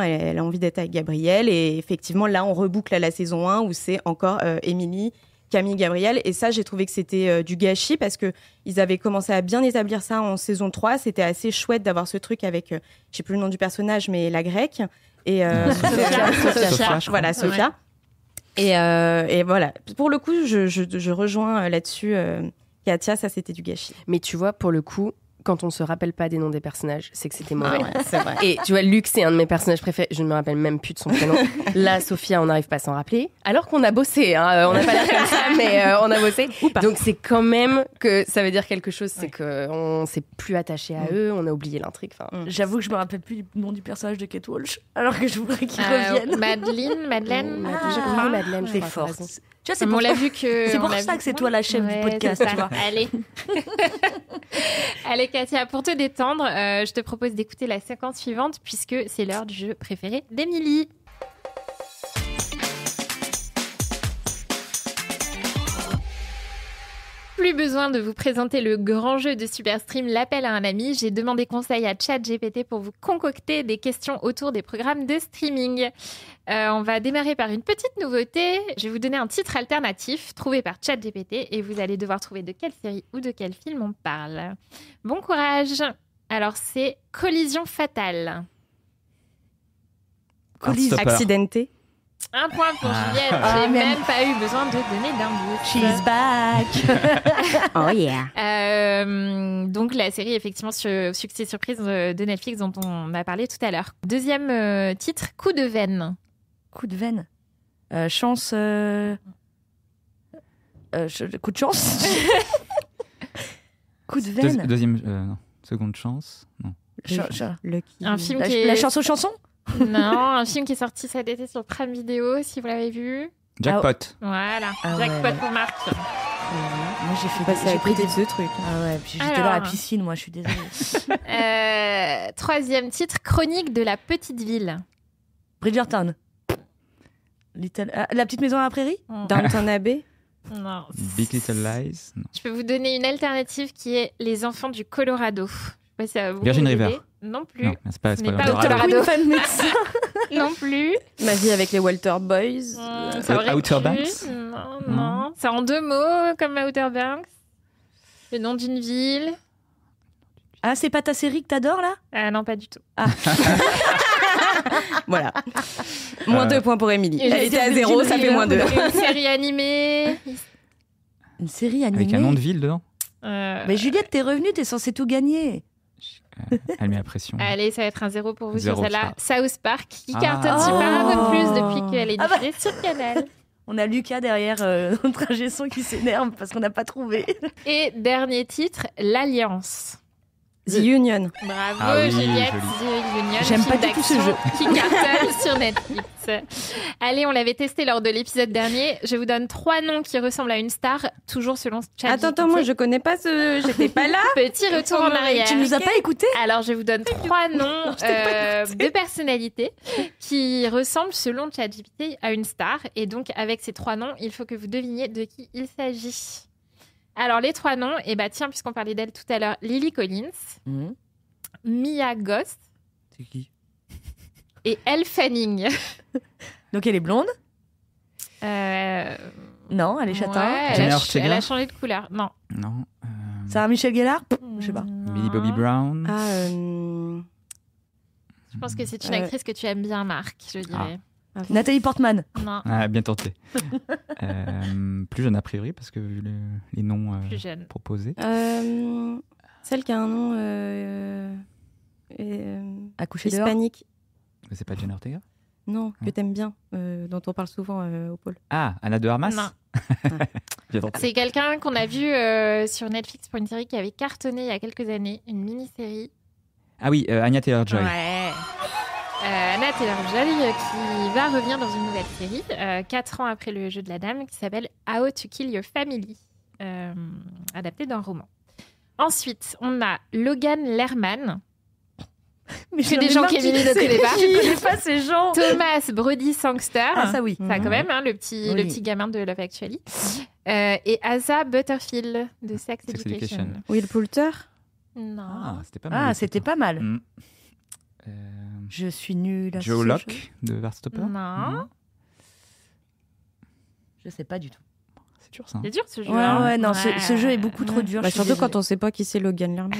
elle a envie d'être avec Gabriel. Et effectivement, là, on reboucle à la saison 1 où c'est encore Émilie, Camille, Gabriel. Et ça, j'ai trouvé que c'était du gâchis parce que ils avaient commencé à bien établir ça en saison 3. C'était assez chouette d'avoir ce truc avec, je sais plus le nom du personnage, mais la grecque. Et Sophia, je voilà, crois. Sophia. Et voilà. Pour le coup, je rejoins là-dessus Katia, ça c'était du gâchis. Mais tu vois, pour le coup, quand on se rappelle pas des noms des personnages, c'est que c'était mauvais. C'est vrai. Et tu vois, Luc, c'est un de mes personnages préférés. Je ne me rappelle même plus de son prénom. Là, Sophia, on n'arrive pas à s'en rappeler. Alors qu'on a bossé, hein. On n'a pas l'air comme ça, mais on a bossé. Donc c'est quand même que ça veut dire quelque chose. C'est qu'on s'est plus attaché à eux, on a oublié l'intrigue. Enfin, J'avoue que je me rappelle plus du nom du personnage de Kate Walsh, alors que je voudrais qu'il revienne. Madeleine, je crois Madeleine, je C'est crois, fort. t'as raison. Tu vois, c'est On pour l'a vu que. C'est on pour l'a ça vu- que c'est toi la chef du Ouais, podcast, c'est ça. tu vois. Allez. Allez, Katia, pour te détendre, je te propose d'écouter la séquence suivante puisque c'est l'heure du jeu préféré d'Émilie. Plus besoin de vous présenter le grand jeu de Superstream, l'appel à un ami. J'ai demandé conseil à ChatGPT pour vous concocter des questions autour des programmes de streaming. On va démarrer par une petite nouveauté. Je vais vous donner un titre alternatif trouvé par ChatGPT et vous allez devoir trouver de quelle série ou de quel film on parle. Bon courage. Alors c'est Collision fatale. Heartstopper. Accidenté. Un point pour Juliette. Ah, J'ai même. même pas eu besoin de donner d'indice. She's back. Oh yeah. Donc la série effectivement succès surprise de Netflix dont on a parlé tout à l'heure. Deuxième titre, Coup de veine. Coup de veine. Chance. Coup de chance. Coup de veine. Deuxième, non. Seconde chance. Non. Lucky. Un film La, qui est... la chanson. Non, un film qui est sorti cet été sur Prime Video, si vous l'avez vu. Jackpot. Voilà, Ah jackpot ouais. pour Marc. Moi j'ai fait Passer à j'ai pris côté des de ce truc. Ah ouais, puis j'étais Alors. dans la piscine, moi je suis désolée. Troisième titre, Chronique de la petite ville. Bridgerton. La petite maison à la prairie. Downton Abbey. Non. Big Little Lies. Non. Je peux vous donner une alternative qui est Les enfants du Colorado. Je sais pas si ça va beaucoup Virgin vous River. aider. Non plus. Non, c'est pas Ce n'est pas Eldorado. Colorado. Une fan médecin. Non plus. Ma vie avec les Walter Boys. Ça aurait Outer pu. Banks. Non. C'est en deux mots, comme Outer Banks. Le nom d'une ville. Ah, c'est pas ta série que t'adores là? Ah non, pas du tout. Voilà. Moins 2 points pour Émilie. Et Elle était à 0, ça fait moins 2. Une série animée. Une série animée. Avec un nom de ville dedans. Mais Juliette, t'es revenue, t'es censée tout gagner. Elle met la pression. Allez, ça va être un 0 pour vous sur 0, celle-là. South Park, qui Ah. cartonne sur Paramount Plus depuis qu'elle est Ah bah. diffusée sur Canal. On a Lucas derrière notre ingé son qui s'énerve parce qu'on n'a pas trouvé. Et dernier titre, L'Alliance. The Union. Bravo Ah oui, Juliette, joli. The Union, J'aime film pas du tout ce d'action jeu. qui cartonne sur Netflix. Allez, on l'avait testé lors de l'épisode dernier. Je vous donne 3 noms qui ressemblent à une star, toujours selon ChatGPT. Attends, moi je connais pas j'étais pas là. Petit retour en arrière. Tu nous as pas écouté? Alors, je vous donne 3 noms de personnalités qui ressemblent, selon ChatGPT, à une star. Et donc, avec ces 3 noms, il faut que vous deviniez de qui il s'agit. Alors, les 3 noms, tiens, puisqu'on parlait d'elle tout à l'heure, Lily Collins, Mia Goth C'est qui? et Elle Fanning. Donc elle est blonde? Euh, Non, elle est châtain. ouais, Jenna elle Ortega a changé de couleur. Non. Non. Sarah Michelle Gellar? Je sais pas. Millie Bobby Brown. Ah, Je pense que c'est une actrice que tu aimes bien, Marc, je dirais. Nathalie Portman. Non, Ah, bien tenté. Plus jeune a priori, parce que vu les noms plus jeune. proposés. celle qui a un nom Accouché dehors. hispanique. Mais c'est pas Jenna Ortega? Non, que t'aimes bien, dont on parle souvent au pôle. Ah, Anna de Armas? Non. Bien tenté. C'est quelqu'un qu'on a vu sur Netflix pour une série qui avait cartonné il y a quelques années, une mini-série. Ah oui, Anya Taylor-Joy. Ouais. Anna Taylor-Joy qui va revenir dans une nouvelle série 4 ans après le jeu de la dame qui s'appelle How to Kill Your Family, adapté d'un roman. Ensuite, on a Logan Lerman. Mais Que des gens qu'Émilie ne connaît pas. Je connais pas ces gens. Thomas Brody Sangster. Ah, ça oui. Ça, quand même, hein, le petit gamin de Love Actually. Et Asa Butterfield de Sex Education. Will Poulter. Non. Ah, c'était pas mal. Ah, aussi, c'était toi. pas mal. Mm. Je suis nulle à ce Joe jeu. Locke de Heartstopper. Non. Je sais pas du tout. C'est dur ça. hein. C'est dur ce jeu. Ouais, hein. ouais, non, ce jeu est beaucoup trop dur. Bah, je suis surtout quand désolée. on sait pas qui c'est Logan Lerman.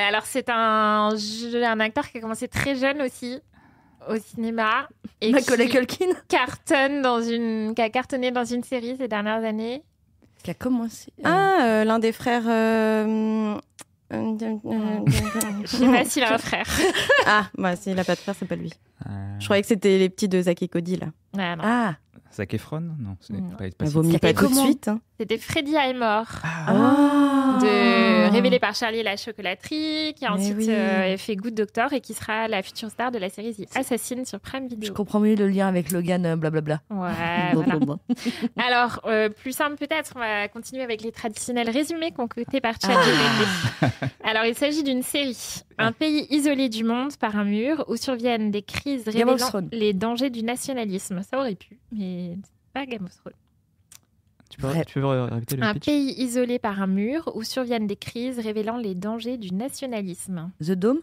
Alors, c'est un acteur qui a commencé très jeune aussi au cinéma. Et Macaulay qui Culkin qui a cartonné dans une série ces dernières années. qui a commencé. L'un des frères. Je sais pas s'il a un frère. Ah, bah s'il a pas de frère, c'est pas lui. Euh, Je croyais que c'était les petits de Zack et Cody là. Ah, non. Ah, Zac Efron? Non, ce n'est Non. pas Bah, si- vaut mieux pas Et tout de comment suite. Hein. C'était Freddie Highmore. ah. Révélé par Charlie et la chocolaterie, qui a Mais ensuite oui. fait Good Doctor et qui sera la future star de la série The Assassin sur Prime Je Video. comprends mieux le lien avec Logan, blablabla. Ouais, voilà. Alors, plus simple peut-être, on va continuer avec les traditionnels résumés concoctés par ChatGPT. Alors, il s'agit d'une série. Un pays isolé du monde par un mur où surviennent des crises Game of révélant Thrones. les dangers du nationalisme. Ça aurait pu, mais c'est pas Game of Thrones. Tu peux Ouais. répéter le Un pitch? pays isolé par un mur où surviennent des crises révélant les dangers du nationalisme. The Dome.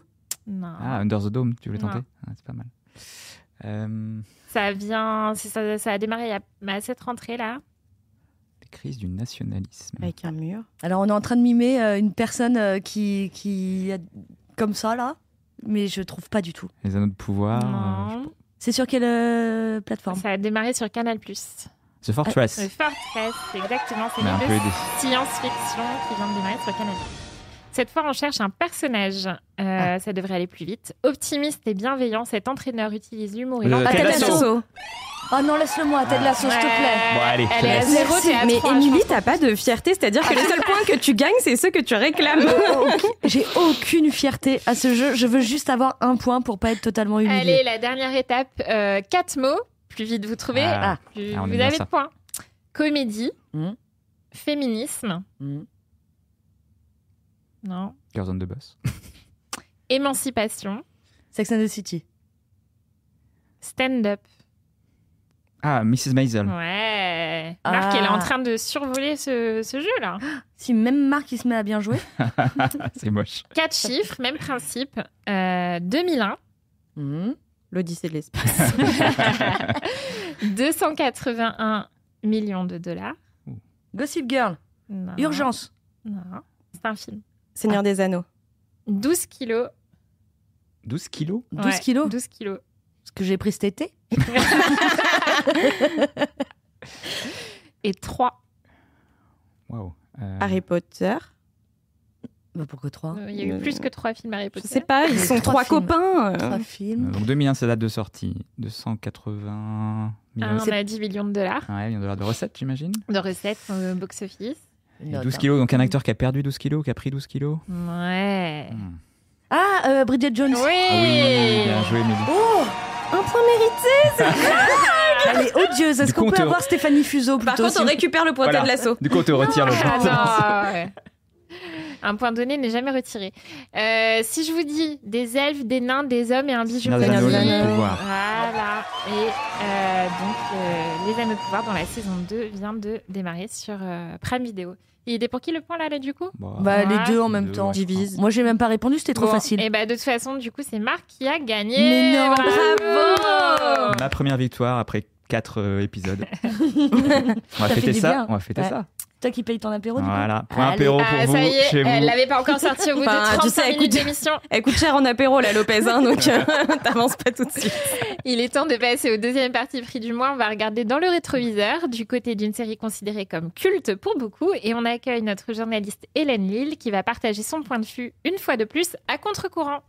Non. Ah, Under the Dome, tu voulais Non. tenter? Ah, c'est pas mal. Ça a démarré à cette rentrée-là. Les crises du nationalisme. Avec un mur. Alors, on est en train de mimer une personne qui a comme ça, là, mais je trouve pas du tout. Les anneaux de pouvoir. Non. C'est sur quelle plateforme? Ça a démarré sur Canal+. The Fortress. Le Fortress, exactement. C'est Mais un une peu aidé. science-fiction qui vient de démarrer sur Canal+. Cette fois, on cherche un personnage. Ça devrait aller plus vite. Optimiste et bienveillant, cet entraîneur utilise l'humour et Le l'empathie. Ted Ted Lasso. Lasso. Oh non, laisse-le-moi, Ted Lasso, s'il te plaît. Bon, allez, Elle est à je te laisse. 0, t'es à Mais 3. Émilie, t'as pas de fierté, c'est-à-dire que les seuls points que tu gagnes, c'est ceux que tu réclames. J'ai aucune fierté à ce jeu. Je veux juste avoir un point pour pas être totalement humiliée. Allez, la dernière étape. 4 mots. Plus vite vous trouvez, Ah. plus Ah, on aime vous bien avez ça. de points. Comédie, Mhm. féminisme, Mhm. non. Girls on the Bus. Émancipation, Sex and the City. stand-up. Ah, Mrs. Maisel. Ouais. Ah. Marc, elle est en train de survoler ce jeu-là. Si même Marc il se met à bien jouer. C'est moche. 4 chiffres, même principe. 2001, L'Odyssée de l'espace. 281 millions de dollars. Gossip Girl. Non. Urgence. Non, c'est un film. Seigneur des Anneaux. 12 kilos. 12 kilos? 12 Ouais, kilos. 12 kilos. Ce que j'ai pris cet été. Et 3. Waouh. Harry Potter. Bah pourquoi 3? Il y a eu plus que 3 films Harry Je Potter. sais pas, ils Les sont 3 3 films. copains. 3 films. Donc 2001, c'est la date de sortie. 280 millions. On a 10 millions de dollars Ouais, millions de dollars de recettes, j'imagine. de recettes au box-office. Note, 12 kilos, donc un acteur qui a perdu 12 kilos, qui a pris 12 kilos. Ouais. Ah, Bridget Jones. Oui. Oui, bien joué, Émilie. Oh, un point mérité. Elle est odieuse. Est-ce Du coup, qu'on on peut te- avoir Stéphanie Fuseau Par plutôt contre, on aussi récupère le pointé Voilà. de l'assaut. Du coup, on te retire le point. Ah non, ouais. Un point donné n'est jamais retiré. Si je vous dis des elfes, des nains, des hommes et un bijou. Seigneur des Anneaux, Anneaux, les les Anneaux. pouvoirs. Voilà. Et donc, les Anneaux de pouvoir dans la saison 2 vient de démarrer sur Prime Video. Il était pour qui le point là du coup? Bah, les Ouais. deux en même Deux, temps. ouais. Divise. Moi, j'ai même pas répondu, c'était trop Bon, facile. Et bah, de toute façon, du coup, c'est Marc qui a gagné. Mais non, bravo. Ma première victoire après 4 épisodes. On va Ça fait fêter du ça. bien. On va fêter Ouais. ça. Toi qui paye ton apéro, du coup. Voilà. Point Allez. apéro pour Ah, vous, ça y est, chez vous. elle l'avait pas encore sorti au bout Enfin, de tu 35 sais, minutes écoute- d'émission. Elle coûte cher en apéro, la Lopez, hein, donc t'avances pas tout de suite. Il est temps de passer au deuxième parti pris du mois. On va regarder dans le rétroviseur, du côté d'une série considérée comme culte pour beaucoup. Et on accueille notre journaliste Hélène Lille qui va partager son point de vue, une fois de plus, à contre-courant.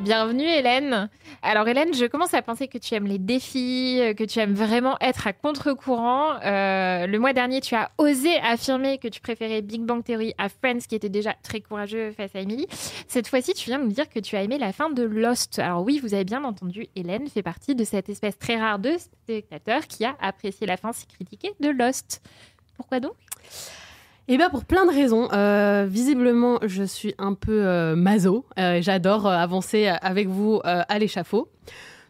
Bienvenue Hélène. Alors Hélène, je commence à penser que tu aimes les défis, que tu aimes vraiment être à contre-courant. Le mois dernier, tu as osé affirmer que tu préférais Big Bang Theory à Friends, qui était déjà très courageux face à Emily. Cette fois-ci, tu viens nous dire que tu as aimé la fin de Lost. Alors oui, vous avez bien entendu, Hélène fait partie de cette espèce très rare de spectateurs qui a apprécié la fin si critiquée de Lost. Pourquoi donc ? Eh bien, pour plein de raisons. Visiblement, je suis un peu maso. J'adore avancer avec vous à l'échafaud.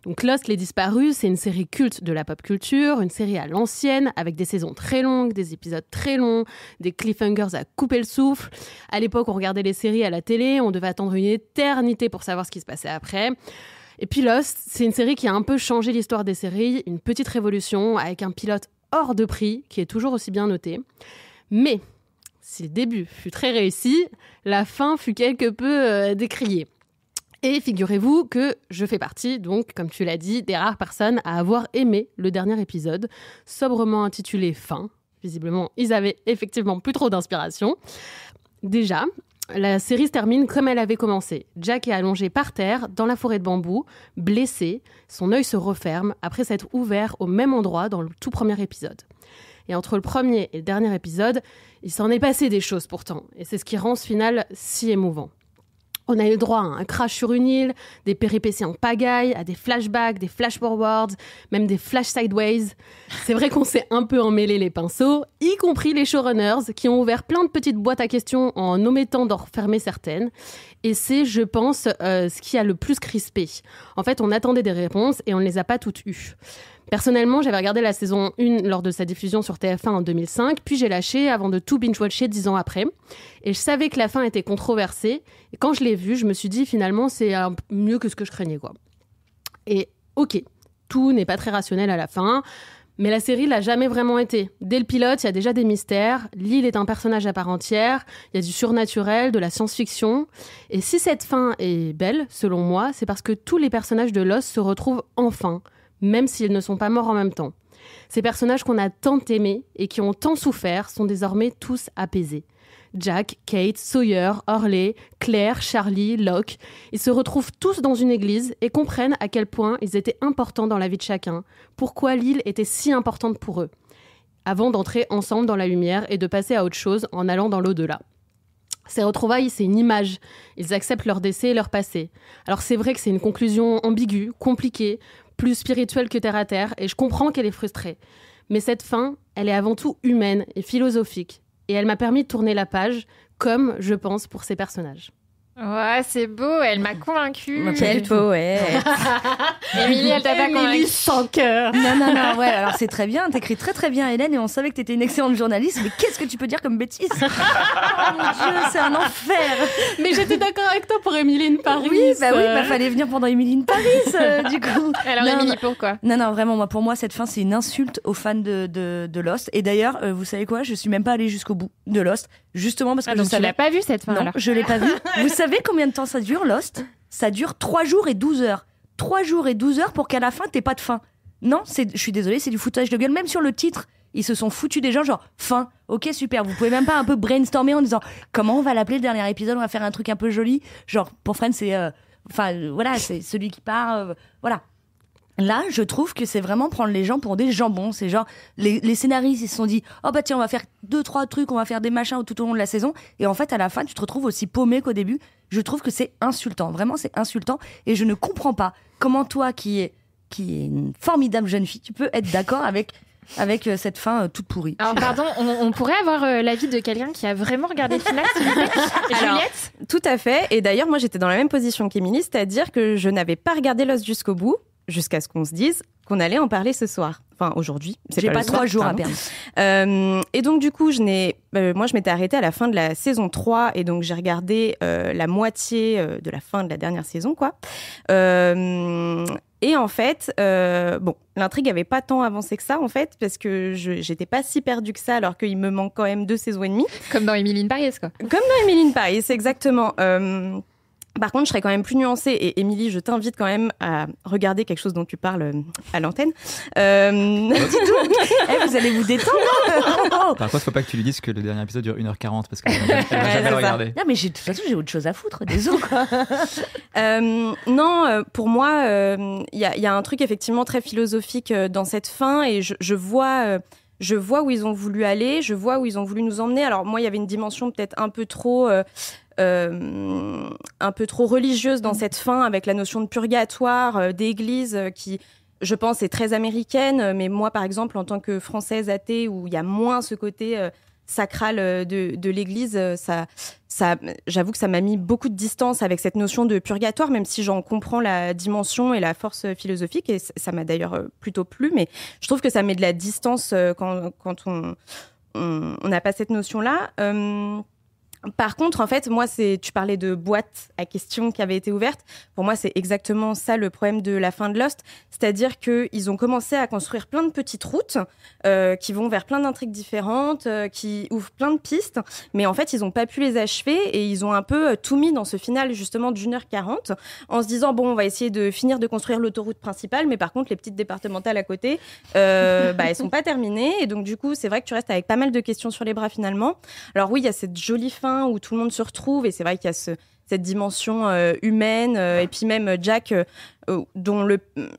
Donc Lost, les disparus, c'est une série culte de la pop culture, une série à l'ancienne, avec des saisons très longues, des épisodes très longs, des cliffhangers à couper le souffle. À l'époque, on regardait les séries à la télé, on devait attendre une éternité pour savoir ce qui se passait après. Et puis Lost, c'est une série qui a un peu changé l'histoire des séries, une petite révolution avec un pilote hors de prix, qui est toujours aussi bien noté. Mais si le début fut très réussi, la fin fut quelque peu décriée. Et figurez-vous que je fais partie, donc, comme tu l'as dit, des rares personnes à avoir aimé le dernier épisode, sobrement intitulé « Fin ». Visiblement, ils avaient effectivement plus trop d'inspiration. Déjà, la série se termine comme elle avait commencé. Jack est allongé par terre, dans la forêt de bambou, blessé. Son œil se referme après s'être ouvert au même endroit dans le tout premier épisode. Et entre le premier et le dernier épisode, il s'en est passé des choses pourtant. Et c'est ce qui rend ce final si émouvant. On a eu le droit à un crash sur une île, des péripéties en pagaille, à des flashbacks, des flash-forwards, même des flash-sideways. C'est vrai qu'on s'est un peu emmêlé les pinceaux, y compris les showrunners, qui ont ouvert plein de petites boîtes à questions en omettant d'en refermer certaines. Et c'est, je pense, ce qui a le plus crispé. En fait, on attendait des réponses et on ne les a pas toutes eues. Personnellement, j'avais regardé la saison 1 lors de sa diffusion sur TF1 en 2005, puis j'ai lâché avant de tout binge-watcher 10 ans après. Et je savais que la fin était controversée. Et quand je l'ai vue, je me suis dit finalement, c'est mieux que ce que je craignais, quoi. Et ok, tout n'est pas très rationnel à la fin, mais la série l'a jamais vraiment été. Dès le pilote, il y a déjà des mystères. L'île est un personnage à part entière. Il y a du surnaturel, de la science-fiction. Et si cette fin est belle, selon moi, c'est parce que tous les personnages de Lost se retrouvent enfin, même s'ils ne sont pas morts en même temps. Ces personnages qu'on a tant aimés et qui ont tant souffert sont désormais tous apaisés. Jack, Kate, Sawyer, Hurley, Claire, Charlie, Locke, ils se retrouvent tous dans une église et comprennent à quel point ils étaient importants dans la vie de chacun, pourquoi l'île était si importante pour eux, avant d'entrer ensemble dans la lumière et de passer à autre chose en allant dans l'au-delà. Ces retrouvailles, c'est une image. Ils acceptent leur décès et leur passé. Alors c'est vrai que c'est une conclusion ambiguë, compliquée, plus spirituelle que terre à terre, et je comprends qu'elle est frustrée. Mais cette fin, elle est avant tout humaine et philosophique. Et elle m'a permis de tourner la page, comme, je pense, pour ces personnages. Ouais, c'est beau, elle m'a convaincue. Quel poète. Émilie, elle t'a pas convaincue. sans cœur. Non, ouais, alors c'est très bien, t'écris très très bien Hélène et on savait que t'étais une excellente journaliste, mais qu'est-ce que tu peux dire comme bêtise? Oh mon Dieu, c'est un enfer. Mais j'étais d'accord avec toi pour Emily in Paris. Oui, fallait venir pendant Emily in Paris, du coup. Alors Non, Émilie, pourquoi ? Non, vraiment, pour moi, cette fin, c'est une insulte aux fans de Lost. Et d'ailleurs, vous savez quoi, je suis même pas allée jusqu'au bout de Lost, justement parce que je donc tu savais... l'as pas vue cette fin Non, alors. je l'ai pas vu. Vous savez combien de temps ça dure, Lost? Ça dure 3 jours et 12 heures. 3 jours et 12 heures pour qu'à la fin, t'aies pas de fin. Non, je suis désolée, c'est du foutage de gueule. Même sur le titre, ils se sont foutus des gens, genre, fin, ok, super. Vous pouvez même pas un peu brainstormer en disant, comment on va l'appeler le dernier épisode? On va faire un truc un peu joli. Genre, pour Friends, c'est... voilà, c'est celui qui part... voilà. Là, je trouve que c'est vraiment prendre les gens pour des jambons. C'est genre, les scénaristes, ils se sont dit, oh bah tiens, on va faire 2-3 trucs, on va faire des machins tout au long de la saison. Et en fait, à la fin, tu te retrouves aussi paumé qu'au début. Je trouve que c'est insultant. Vraiment, c'est insultant. Et je ne comprends pas comment toi, qui est une formidable jeune fille, tu peux être d'accord avec cette fin toute pourrie. Alors pardon, on pourrait avoir l'avis de quelqu'un qui a vraiment regardé le final, s'il vous plaît. Juliette ? Tout à fait. Et d'ailleurs, moi, j'étais dans la même position qu'Émilie, c'est-à-dire que je n'avais pas regardé Lost jusqu'au bout, jusqu'à ce qu'on se dise qu'on allait en parler ce soir. Enfin, aujourd'hui. J'ai pas 3 jours à perdre. Et donc, du coup, moi, je m'étais arrêtée à la fin de la saison 3, et donc j'ai regardé la moitié de la fin de la dernière saison, quoi. Et en fait, l'intrigue n'avait pas tant avancé que ça, en fait, parce que j'étais pas si perdue que ça, alors qu'il me manque quand même 2 saisons et demie. Comme dans Emily in Paris, quoi. Comme dans Emily in Paris, exactement. Par contre, je serais quand même plus nuancée. Et Émilie, je t'invite quand même à regarder quelque chose dont tu parles à l'antenne. Vous allez vous détendre. Par contre, il ne faut pas que tu lui dises que le dernier épisode dure 1h40 parce qu'elle va jamais le regarder. Non, mais de toute façon, j'ai autre chose à foutre. Désolé, quoi. Non, pour moi, il y a un truc effectivement très philosophique dans cette fin, et je vois où ils ont voulu aller, je vois où ils ont voulu nous emmener. Alors moi, il y avait une dimension peut-être un peu trop religieuse dans cette fin, avec la notion de purgatoire, d'église, qui, je pense, est très américaine. Mais moi, par exemple, en tant que Française athée, où il y a moins ce côté sacral de l'église, j'avoue que ça m'a mis beaucoup de distance avec cette notion de purgatoire, même si j'en comprends la dimension et la force philosophique, et ça m'a d'ailleurs plutôt plu. Mais je trouve que ça met de la distance quand on n'a pas cette notion-là. Par contre, en fait, moi, tu parlais de boîte à questions qui avait été ouverte. Pour moi, c'est exactement ça le problème de la fin de Lost. C'est-à-dire qu'ils ont commencé à construire plein de petites routes qui vont vers plein d'intrigues différentes, qui ouvrent plein de pistes. Mais en fait, ils n'ont pas pu les achever, et ils ont un peu tout mis dans ce final, justement, d'1h40, en se disant, bon, on va essayer de finir de construire l'autoroute principale, mais par contre, les petites départementales à côté, elles sont pas terminées. Et donc, du coup, c'est vrai que tu restes avec pas mal de questions sur les bras, finalement. Alors oui, il y a cette jolie fin où tout le monde se retrouve, et c'est vrai qu'il y a cette dimension humaine, et puis même Jack, dont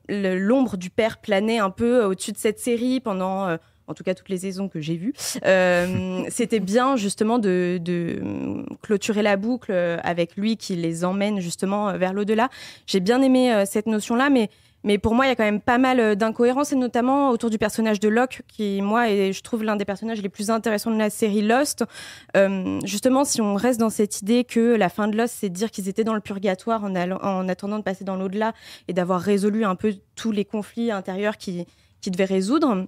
l'ombre du père planait un peu au-dessus de cette série pendant en tout cas toutes les saisons que j'ai vues. C'était bien justement de clôturer la boucle avec lui, qui les emmène justement vers l'au-delà. J'ai bien aimé cette notion-là, mais pour moi, il y a quand même pas mal d'incohérences, et notamment autour du personnage de Locke, qui, moi, est, je trouve, l'un des personnages les plus intéressants de la série Lost. Justement, si on reste dans cette idée que la fin de Lost, c'est de dire qu'ils étaient dans le purgatoire en attendant de passer dans l'au-delà et d'avoir résolu un peu tous les conflits intérieurs qu'ils devaient résoudre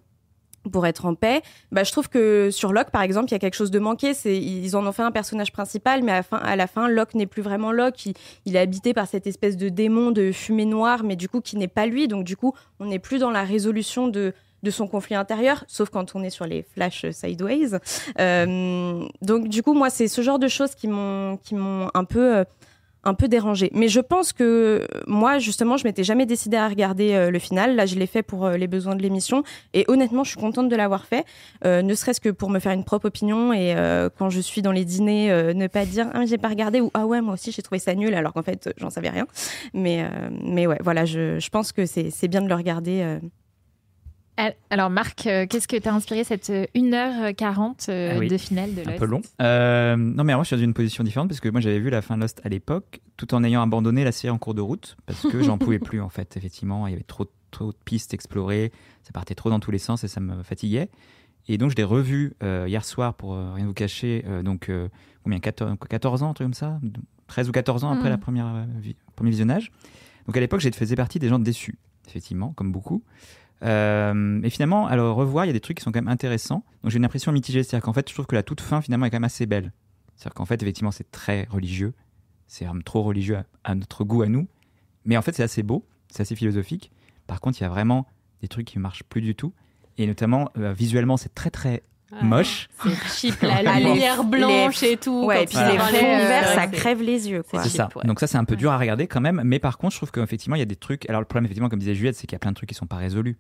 pour être en paix, je trouve que sur Locke, par exemple, il y a quelque chose de manqué. Ils en ont fait un personnage principal, mais à la fin, Locke n'est plus vraiment Locke. Il est habité par cette espèce de démon de fumée noire, mais du coup, qui n'est pas lui. Donc, du coup, on n'est plus dans la résolution de son conflit intérieur, sauf quand on est sur les flash sideways. Donc, du coup, moi, c'est ce genre de choses qui m'ont un peu dérangée. Mais je pense que moi, justement, je m'étais jamais décidée à regarder le final. Là, je l'ai fait pour les besoins de l'émission. Et honnêtement, je suis contente de l'avoir fait. Ne serait-ce que pour me faire une propre opinion. Et quand je suis dans les dîners, ne pas dire « Ah, mais j'ai pas regardé » ou « Ah ouais, moi aussi, j'ai trouvé ça nul », alors qu'en fait, j'en savais rien. Mais ouais, voilà, je pense que c'est bien de le regarder. Alors Marc, qu'est-ce que t'as inspiré cette 1h40 de finale de Lost ? Un peu long. Non, mais moi je suis dans une position différente, parce que moi j'avais vu la fin de Lost à l'époque, tout en ayant abandonné la série en cours de route, parce que j'en pouvais plus en fait. Effectivement, il y avait trop de pistes explorées, ça partait trop dans tous les sens et ça me fatiguait. Et donc je l'ai revu hier soir, pour rien vous cacher, combien, 14 ans, un truc comme ça, 13 ou 14 ans après le premier visionnage. Donc à l'époque, j'ai faisais partie des gens déçus, effectivement, comme beaucoup. Et finalement, à le revoir, il y a des trucs qui sont quand même intéressants. Donc j'ai une impression mitigée, c'est-à-dire qu'en fait, je trouve que la toute fin finalement est quand même assez belle. C'est-à-dire qu'en fait, effectivement, c'est très religieux, c'est trop religieux à notre goût, à nous. Mais en fait, c'est assez beau, c'est assez philosophique. Par contre, il y a vraiment des trucs qui marchent plus du tout, et notamment visuellement, c'est très très moche. C'est cheap, la lumière blanche et tout. Ouais, et puis les fonds verts, ça crève les yeux, quoi. C'est ça. Ouais. Donc ça, c'est un peu dur à regarder quand même. Mais par contre, je trouve qu'effectivement, il y a des trucs. Alors le problème, effectivement, comme disait Juliette, c'est qu'il y a plein de trucs qui sont pas résolus.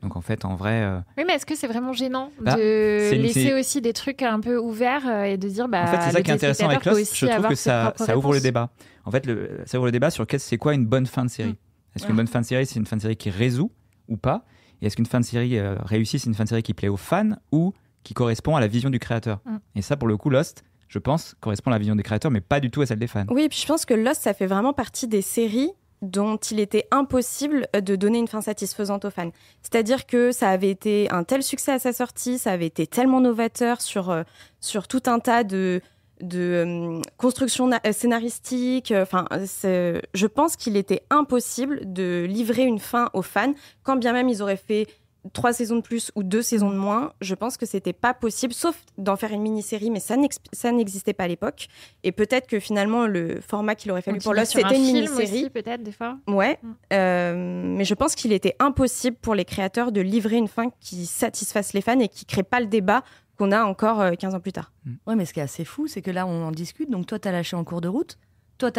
Donc en fait, en vrai. Oui, mais est-ce que c'est vraiment gênant de laisser aussi des trucs un peu ouverts et de dire en fait, c'est ça qui est intéressant avec Lost. Je trouve que ça ouvre le débat. En fait, ça ouvre le débat sur c'est quoi une bonne fin de série. Est-ce qu'une bonne fin de série, c'est une fin de série qui résout ou pas? Et est-ce qu'une fin de série réussie, c'est une fin de série qui plaît aux fans ou qui correspond à la vision du créateur? Et ça, pour le coup, Lost, je pense, correspond à la vision des créateurs, mais pas du tout à celle des fans. Oui, et puis je pense que Lost, ça fait vraiment partie des séries dont il était impossible de donner une fin satisfaisante aux fans. C'est-à-dire que ça avait été un tel succès à sa sortie, ça avait été tellement novateur sur tout un tas de construction scénaristique. Je pense qu'il était impossible de livrer une fin aux fans, quand bien même ils auraient fait 3 saisons de plus ou 2 saisons de moins. Je pense que c'était pas possible, sauf d'en faire une mini-série, mais ça n'existait pas à l'époque. Et peut-être que finalement, le format qu'il aurait fallu pour Lost, c'était une mini-série. Aussi, peut-être, des fois. Ouais, mais je pense qu'il était impossible pour les créateurs de livrer une fin qui satisfasse les fans et qui crée pas le débat qu'on a encore 15 ans plus tard. Ouais, mais ce qui est assez fou, c'est que là, on en discute. Donc toi, t'as lâché en cours de route. Toi,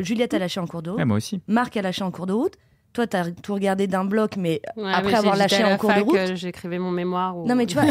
Juliette a lâché en cours de route. Ouais, moi aussi. Marc a lâché en cours de route. Toi, t'as tout regardé d'un bloc, mais après mais avoir lâché en cours de route. J'écrivais mon mémoire. Non, mais tu vois,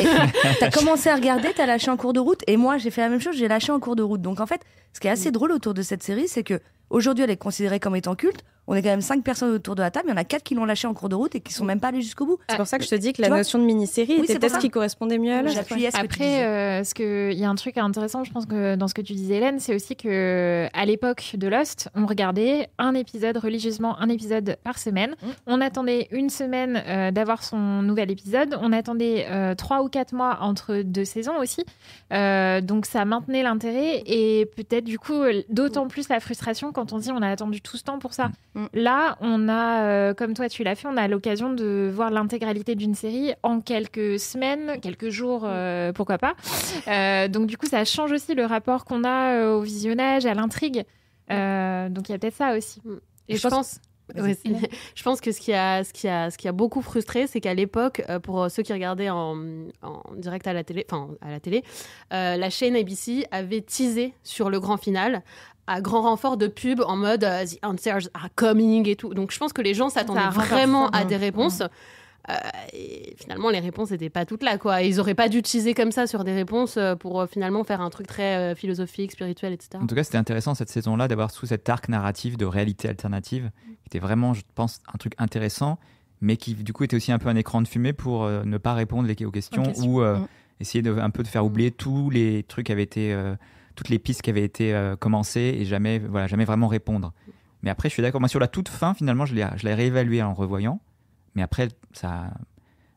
t'as commencé à regarder, t'as lâché en cours de route, et moi, j'ai fait la même chose, j'ai lâché en cours de route. Donc en fait, ce qui est assez drôle autour de cette série, c'est que aujourd'hui, elle est considérée comme étant culte. On est quand même 5 personnes autour de la table, il y en a 4 qui l'ont lâché en cours de route et qui sont même pas allés jusqu'au bout. C'est pour ça que je te dis que la vois notion de mini-série était c'est peut-être pour ce qui correspondait mieux à Lost. J'appuie à ce que tu disais. Après, il y a un truc intéressant, je pense que dans ce que tu disais, Hélène, c'est aussi que à l'époque de Lost, on regardait un épisode religieusement, un épisode par semaine. On attendait une semaine d'avoir son nouvel épisode. On attendait 3 ou 4 mois entre 2 saisons aussi. Donc ça maintenait l'intérêt et peut-être du coup d'autant plus la frustration quand on dit on a attendu tout ce temps pour ça. Là, on a, comme toi tu l'as fait, on a l'occasion de voir l'intégralité d'une série en quelques semaines, quelques jours, pourquoi pas. Donc du coup, ça change aussi le rapport qu'on a au visionnage, à l'intrigue. Donc il y a peut-être ça aussi. Et je pense... Oui, je pense que ce qui a beaucoup frustré, c'est qu'à l'époque, pour ceux qui regardaient en direct à la télé, la chaîne ABC avait teasé sur le grand final à grand renfort de pub en mode The answers are coming et tout. Donc je pense que les gens s'attendaient vraiment à des réponses. Et finalement, les réponses n'étaient pas toutes là, quoi. Ils n'auraient pas dû teaser comme ça sur des réponses pour finalement faire un truc très philosophique, spirituel, etc. En tout cas, c'était intéressant cette saison-là d'avoir sous cet arc narratif de réalité alternative, qui était vraiment, je pense, un truc intéressant, mais qui du coup était aussi un peu un écran de fumée pour ne pas répondre aux questions ou essayer un peu de faire oublier tous les trucs qui avaient été, toutes les pistes qui avaient été commencées et jamais vraiment répondre. Mais après, je suis d'accord. Moi, sur la toute fin, finalement, je l'ai réévalué en revoyant. Mais après, ça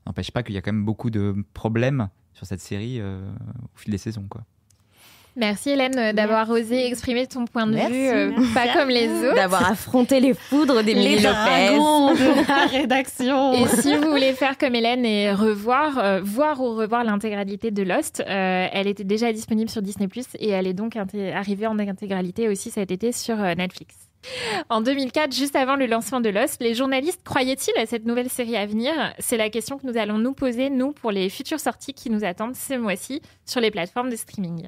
n'empêche pas qu'il y a quand même beaucoup de problèmes sur cette série au fil des saisons, quoi. Merci Hélène d'avoir osé exprimer ton point de vue, pas comme les autres. D'avoir affronté les foudres d'Émilie Lopez. De la rédaction. Et si vous voulez faire comme Hélène et voir ou revoir l'intégralité de Lost, elle était déjà disponible sur Disney+, et elle est donc arrivée en intégralité aussi cet été sur Netflix. En 2004, juste avant le lancement de Lost, les journalistes croyaient-ils à cette nouvelle série à venir? C'est la question que nous allons nous poser, nous, pour les futures sorties qui nous attendent ce mois-ci sur les plateformes de streaming.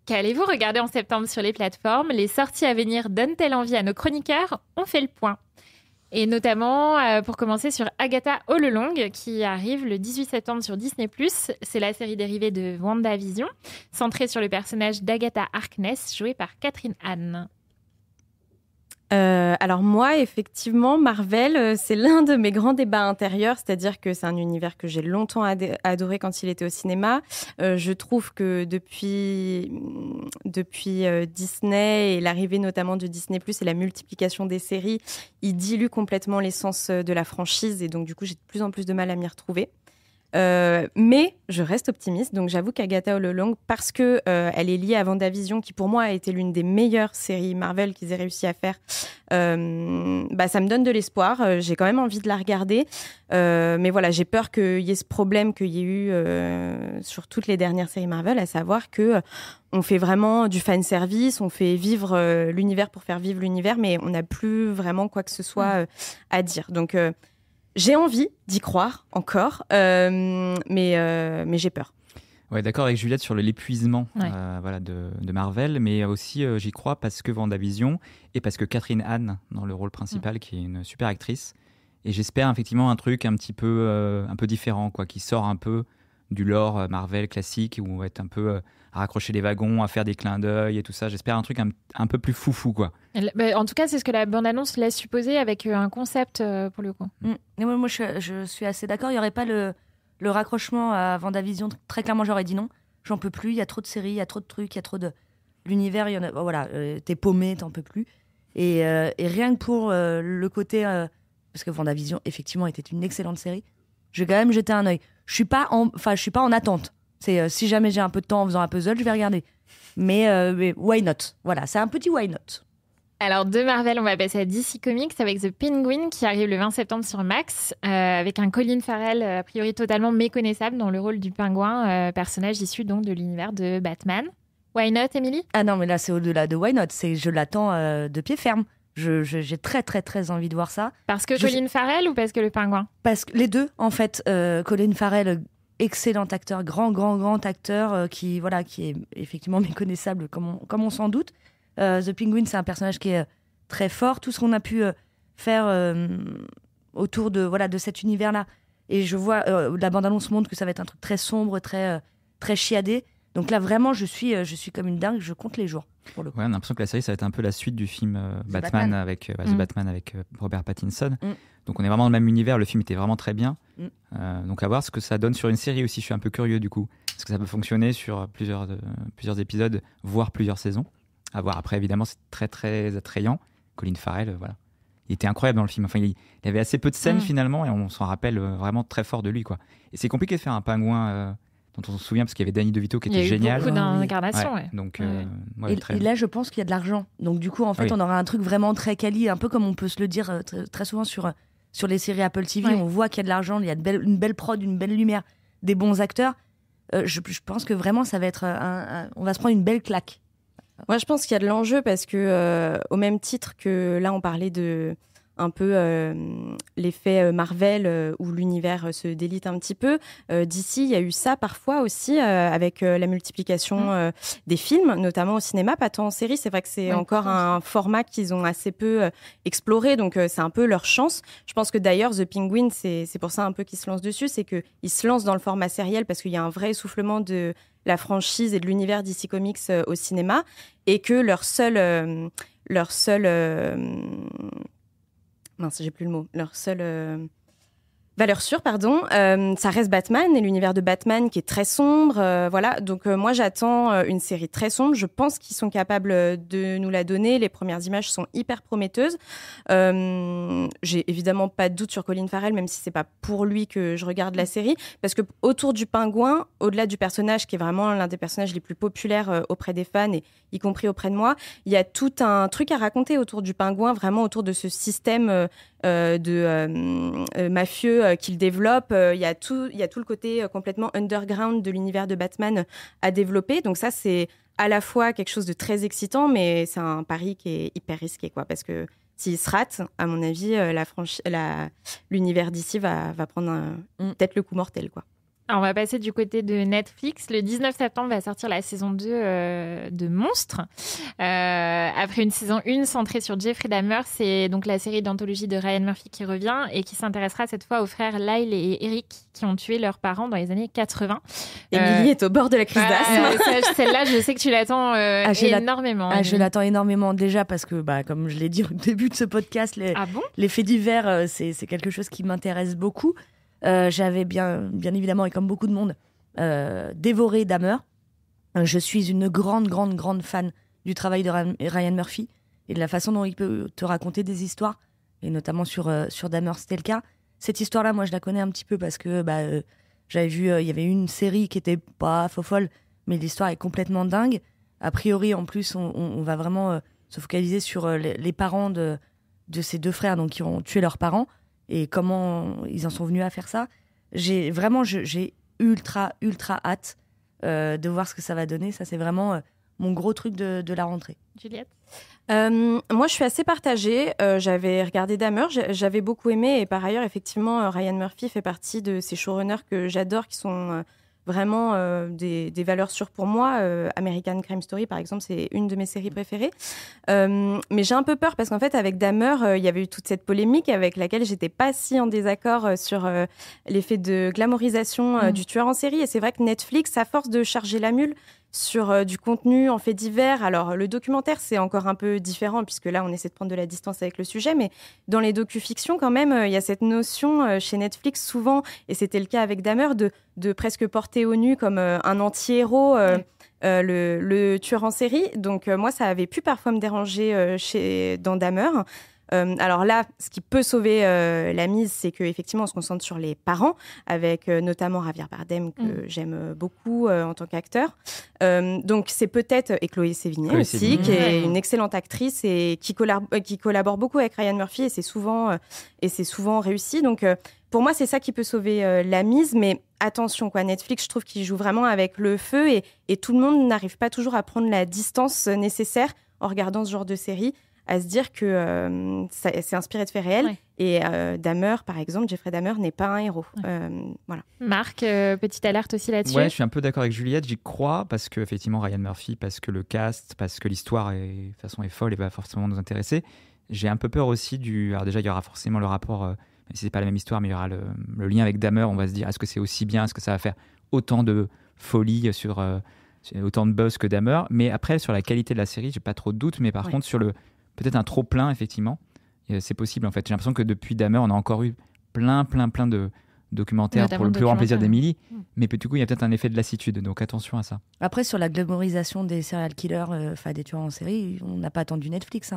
Qu'allez-vous regarder en septembre sur les plateformes? Les sorties à venir donnent-elles envie à nos chroniqueurs? On fait le point. Et notamment, pour commencer, sur Agatha All Along, qui arrive le 18 septembre sur Disney+. C'est la série dérivée de WandaVision, centrée sur le personnage d'Agatha Harkness, jouée par Catherine Hahn. Alors moi, effectivement, Marvel, c'est l'un de mes grands débats intérieurs, c'est-à-dire que c'est un univers que j'ai longtemps adoré quand il était au cinéma. Je trouve que depuis Disney et l'arrivée notamment de Disney+, et la multiplication des séries, il dilue complètement l'essence de la franchise et donc du coup, j'ai de plus en plus de mal à m'y retrouver. Mais je reste optimiste, donc j'avoue qu'Agatha All Along, parce que elle est liée à WandaVision, qui pour moi a été l'une des meilleures séries Marvel qu'ils aient réussi à faire, ça me donne de l'espoir. J'ai quand même envie de la regarder, mais voilà, j'ai peur qu'il y ait ce problème qu'il y ait eu sur toutes les dernières séries Marvel, à savoir que on fait vraiment du fan service, on fait vivre l'univers pour faire vivre l'univers, mais on n'a plus vraiment quoi que ce soit à dire. Donc j'ai envie d'y croire encore, mais j'ai peur. Ouais, d'accord avec Juliette sur l'épuisement de Marvel, mais aussi j'y crois parce que WandaVision et parce que Catherine Hahn dans le rôle principal, qui est une super actrice. Et j'espère effectivement un truc un petit peu différent, quoi, qui sort un peu du lore Marvel classique où on va être un peu à raccrocher les wagons, à faire des clins d'œil et tout ça. J'espère un truc un peu plus foufou, quoi. En tout cas, c'est ce que la bande-annonce laisse supposer avec un concept pour le coup. Et moi, je suis assez d'accord. Il n'y aurait pas le raccrochement à WandaVision. Très clairement, j'aurais dit non. J'en peux plus. Il y a trop de séries, il y a trop de trucs, il y a trop de... L'univers, il y en a... Voilà, t'es paumé, t'en peux plus. Et rien que pour le côté... parce que WandaVision, effectivement, était une excellente série. Je vais quand même jeter un œil. Je suis pas en attente. C'est si jamais j'ai un peu de temps en faisant un puzzle, je vais regarder. Mais why not? Voilà, c'est un petit why not. Alors, de Marvel, on va passer à DC Comics avec The Penguin qui arrive le 20 septembre sur Max, avec un Colin Farrell a priori totalement méconnaissable dans le rôle du pingouin, personnage issu donc de l'univers de Batman. Why not, Émilie? Ah non, mais là, c'est au-delà de why not. Je l'attends de pied ferme. J'ai très, très, très envie de voir ça. Parce que Colin Farrell ou parce que le pingouin? Parce que les deux, en fait. Colin Farrell, excellent acteur, grand acteur qui est effectivement méconnaissable comme on s'en doute. The Penguin, c'est un personnage qui est très fort. Tout ce qu'on a pu faire autour de cet univers-là. Et je vois, la bande-annonce montre que ça va être un truc très sombre, très chiadé. Donc là, vraiment, je suis comme une dingue. Je compte les jours. Pour le coup. Ouais, on a l'impression que la série, ça va être un peu la suite du film Batman avec The Batman avec Robert Pattinson. Donc on est vraiment dans le même univers. Le film était vraiment très bien. Donc à voir ce que ça donne sur une série aussi. Je suis un peu curieux du coup. Est-ce que ça peut fonctionner sur plusieurs épisodes, voire plusieurs saisons? À voir. Après, évidemment, c'est très, très attrayant. Colin Farrell, voilà. Il était incroyable dans le film. Enfin, il avait assez peu de scènes finalement et on s'en rappelle vraiment très fort de lui, quoi. Et c'est compliqué de faire un pingouin dont on se souvient parce qu'il y avait Danny DeVito qui était génial. Il y a eu beaucoup d'incarnations. Ouais. Donc, et là, je pense qu'il y a de l'argent. Donc du coup, en fait, on aura un truc vraiment très quali, un peu comme on peut se le dire très souvent sur les séries Apple TV. On voit qu'il y a de l'argent, il y a une belle prod, une belle lumière, des bons acteurs. Je pense que vraiment, ça va être on va se prendre une belle claque. Moi, je pense qu'il y a de l'enjeu parce que, au même titre que là, on parlait de un peu l'effet Marvel où l'univers se délite un petit peu. D'ici, il y a eu ça parfois aussi avec la multiplication des films, notamment au cinéma, pas tant en série. C'est vrai que c'est encore un format qu'ils ont assez peu exploré, donc c'est un peu leur chance. Je pense que d'ailleurs, The Penguin, c'est pour ça un peu qu'ils se lancent dessus, c'est qu'ils se lancent dans le format sériel parce qu'il y a un vrai essoufflement de la franchise et de l'univers DC Comics au cinéma, et que leur seul mince, j'ai plus le mot. Leur seule valeur sûre, ça reste Batman et l'univers de Batman qui est très sombre. Voilà. Donc moi, j'attends une série très sombre. Je pense qu'ils sont capables de nous la donner. Les premières images sont hyper prometteuses. J'ai évidemment pas de doute sur Colin Farrell, même si c'est pas pour lui que je regarde la série, parce que autour du pingouin, au-delà du personnage qui est vraiment l'un des personnages les plus populaires auprès des fans et y compris auprès de moi, il y a tout un truc à raconter autour du pingouin, vraiment autour de ce système de mafieux qu'il développe. Il y a tout le côté complètement underground de l'univers de Batman à développer. Donc ça, c'est à la fois quelque chose de très excitant, mais c'est un pari qui est hyper risqué, quoi, parce que s'il se rate, à mon avis, l'univers d'ici va prendre peut-être le coup mortel, quoi. Alors, on va passer du côté de Netflix. Le 19 septembre va sortir la saison 2 de Monstres. Après une saison 1 centrée sur Jeffrey Dahmer, c'est donc la série d'anthologie de Ryan Murphy qui revient et qui s'intéressera cette fois aux frères Lyle et Eric qui ont tué leurs parents dans les années 80. Émilie est au bord de la crise d'asthme. Celle-là, je sais que tu l'attends énormément. Je l'attends énormément déjà parce que, comme je l'ai dit au début de ce podcast, les faits divers, c'est quelque chose qui m'intéresse beaucoup. J'avais bien évidemment, et comme beaucoup de monde, dévoré Dahmer. Je suis une grande fan du travail de Ryan Murphy et de la façon dont il peut te raconter des histoires, et notamment sur Dahmer, c'était le cas. Cette histoire-là, moi, je la connais un petit peu parce que j'avais vu, il y avait une série qui était pas folle, mais l'histoire est complètement dingue. A priori, en plus, on va vraiment se focaliser sur les parents de ces deux frères, donc qui ont tué leurs parents. Et comment ils en sont venus à faire ça. J'ai ultra hâte de voir ce que ça va donner. Ça, c'est vraiment mon gros truc de la rentrée. Juliette? Moi, je suis assez partagée. J'avais regardé Dahmer, j'avais beaucoup aimé. Et par ailleurs, effectivement, Ryan Murphy fait partie de ces showrunners que j'adore, qui sont vraiment des valeurs sûres pour moi. American Crime Story, par exemple, c'est une de mes séries préférées. Mais j'ai un peu peur parce qu'en fait, avec Dahmer, il y avait eu toute cette polémique avec laquelle j'étais pas si en désaccord sur l'effet de glamorisation du tueur en série. Et c'est vrai que Netflix, à force de charger la mule sur du contenu en fait divers. Alors, le documentaire, c'est encore un peu différent puisque là, on essaie de prendre de la distance avec le sujet. Mais dans les docu-fictions, quand même, il y a cette notion chez Netflix souvent, et c'était le cas avec Dahmer, de presque porter au nu comme un anti-héros le tueur en série. Donc, moi, ça avait pu parfois me déranger dans Dahmer. Alors là, ce qui peut sauver la mise, c'est qu'effectivement, on se concentre sur les parents, avec notamment Javier Bardem, que j'aime beaucoup en tant qu'acteur. Donc c'est peut-être, et Chloé Sevigny aussi, qui est une excellente actrice et qui collabore beaucoup avec Ryan Murphy, et c'est souvent réussi. Donc pour moi, c'est ça qui peut sauver la mise, mais attention, quoi, Netflix, je trouve qu'il joue vraiment avec le feu, et tout le monde n'arrive pas toujours à prendre la distance nécessaire en regardant ce genre de série, à se dire que c'est inspiré de faits réels. Ouais. Et Dahmer, par exemple, Jeffrey Dahmer n'est pas un héros. Voilà. Marc, petite alerte aussi là-dessus. Ouais, je suis un peu d'accord avec Juliette. J'y crois parce que effectivement Ryan Murphy, parce que le cast, parce que l'histoire de toute façon est folle et va forcément nous intéresser. J'ai un peu peur aussi Alors déjà, il y aura forcément le rapport, même si c'est pas la même histoire, mais il y aura le lien avec Dahmer. On va se dire, est-ce que c'est aussi bien, est-ce que ça va faire autant de folie sur autant de buzz que Dahmer. Mais après, sur la qualité de la série, j'ai pas trop de doutes. Mais par contre, sur peut-être un trop plein, effectivement, c'est possible en fait. J'ai l'impression que depuis Dahmer, on a encore eu plein de documentaires pour le plus grand plaisir d'Émilie, mais du coup, il y a peut-être un effet de lassitude, donc attention à ça. Après, sur la glamorisation des serial killers, des tueurs en série, on n'a pas attendu Netflix.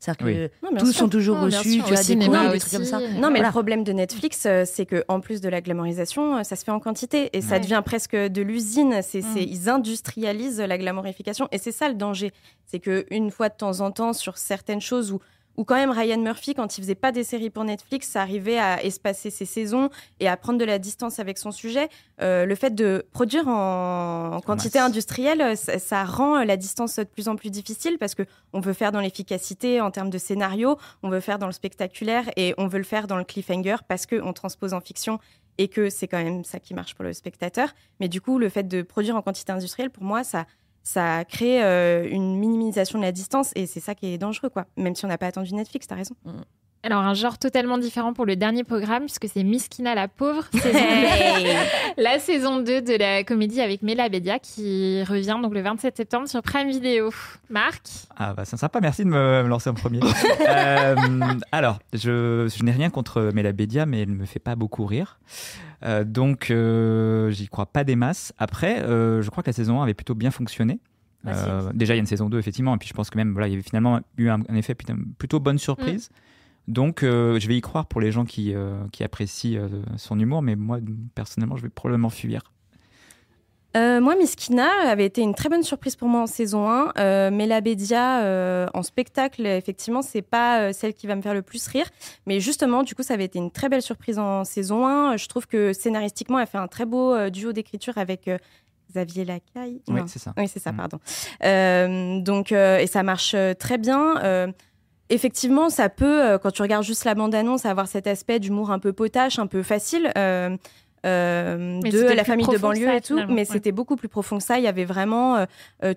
C'est-à-dire que tous sont toujours reçus, tu as des trucs comme ça. Non, mais le problème de Netflix, c'est qu'en plus de la glamorisation, ça se fait en quantité et ça devient presque de l'usine. Ils industrialisent la glamorification et c'est ça le danger. C'est qu'une fois de temps en temps, sur certaines choses où quand même Ryan Murphy, quand il faisait pas des séries pour Netflix, ça arrivait à espacer ses saisons et à prendre de la distance avec son sujet. Le fait de produire en quantité industrielle, ça rend la distance de plus en plus difficile parce qu'on veut faire dans l'efficacité en termes de scénario, on veut faire dans le spectaculaire et on veut le faire dans le cliffhanger parce qu'on transpose en fiction et que c'est quand même ça qui marche pour le spectateur. Mais du coup, le fait de produire en quantité industrielle, pour moi, ça crée une minimisation de la distance et c'est ça qui est dangereux, quoi. Même si on n'a pas attendu Netflix, t'as raison. Alors, un genre totalement différent pour le dernier programme, puisque c'est Miskina la pauvre, la saison 2 de la comédie avec Mela Bedia qui revient donc le 27 septembre sur Prime Video. Marc ? Ah bah c'est sympa, merci de me lancer en premier. Alors, je n'ai rien contre Mela Bedia, mais elle ne me fait pas beaucoup rire. Donc, j'y crois pas des masses. Après, je crois que la saison 1 avait plutôt bien fonctionné. Déjà, il y a une saison 2, effectivement. Et puis, je pense que même, il y avait finalement eu un effet plutôt bonne surprise. Donc, je vais y croire pour les gens qui apprécient son humour. Mais moi, personnellement, je vais probablement fuir. Moi, Miskina avait été une très bonne surprise pour moi en saison 1. Mela Bedia, en spectacle, effectivement, c'est pas celle qui va me faire le plus rire. Mais justement, du coup, ça avait été une très belle surprise en saison 1. Je trouve que scénaristiquement, elle fait un très beau duo d'écriture avec Xavier Lacaille. Oui, c'est ça. Oui, c'est ça, pardon. Donc, et ça marche très bien. Effectivement, ça peut, quand tu regardes juste la bande-annonce, avoir cet aspect d'humour un peu potache, un peu facile. De la famille de banlieue et tout, mais c'était beaucoup plus profond que ça. Il y avait vraiment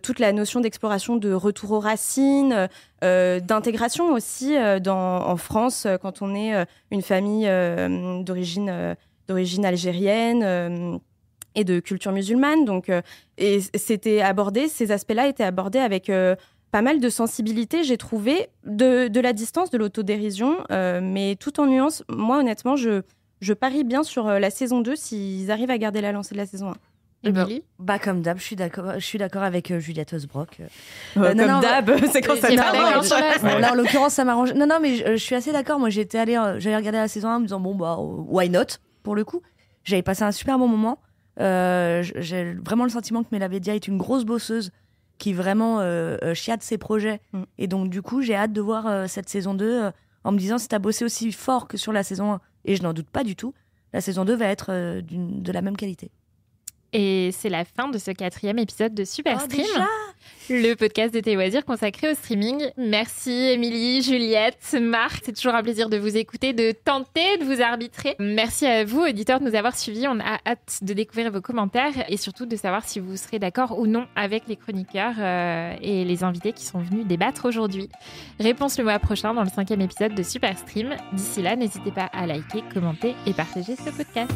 toute la notion d'exploration, de retour aux racines, d'intégration aussi en France quand on est une famille d'origine algérienne et de culture musulmane. Donc, et c'était abordé, ces aspects-là étaient abordés avec pas mal de sensibilité, j'ai trouvé, de la distance, de l'autodérision, mais tout en nuance. Moi, honnêtement, je parie bien sur la saison 2 s'ils arrivent à garder la lancée de la saison 1. Émilie ? Comme d'hab, je suis d'accord avec Juliette Osbrock. D'hab, c'est quand ça t'arrange. Là, en l'occurrence, ça m'arrange. Non, mais je suis assez d'accord. Moi, j'allais regarder la saison 1 en me disant, why not, pour le coup. J'avais passé un super bon moment. J'ai vraiment le sentiment que Mela Bedia est une grosse bosseuse qui vraiment chiade ses projets. Et donc, du coup, j'ai hâte de voir cette saison 2 en me disant, si t'as bossé aussi fort que sur la saison 1, et je n'en doute pas du tout, la saison 2 va être de la même qualité. Et c'est la fin de ce 4e épisode de Superstream. le podcast de tes loisirs consacré au streaming. Merci Émilie, Juliette, Marc. C'est toujours un plaisir de vous écouter, de tenter de vous arbitrer. Merci à vous, auditeurs, de nous avoir suivis. On a hâte de découvrir vos commentaires et surtout de savoir si vous serez d'accord ou non avec les chroniqueurs et les invités qui sont venus débattre aujourd'hui. Réponse le mois prochain dans le 5e épisode de Super Stream. D'ici là, n'hésitez pas à liker, commenter et partager ce podcast.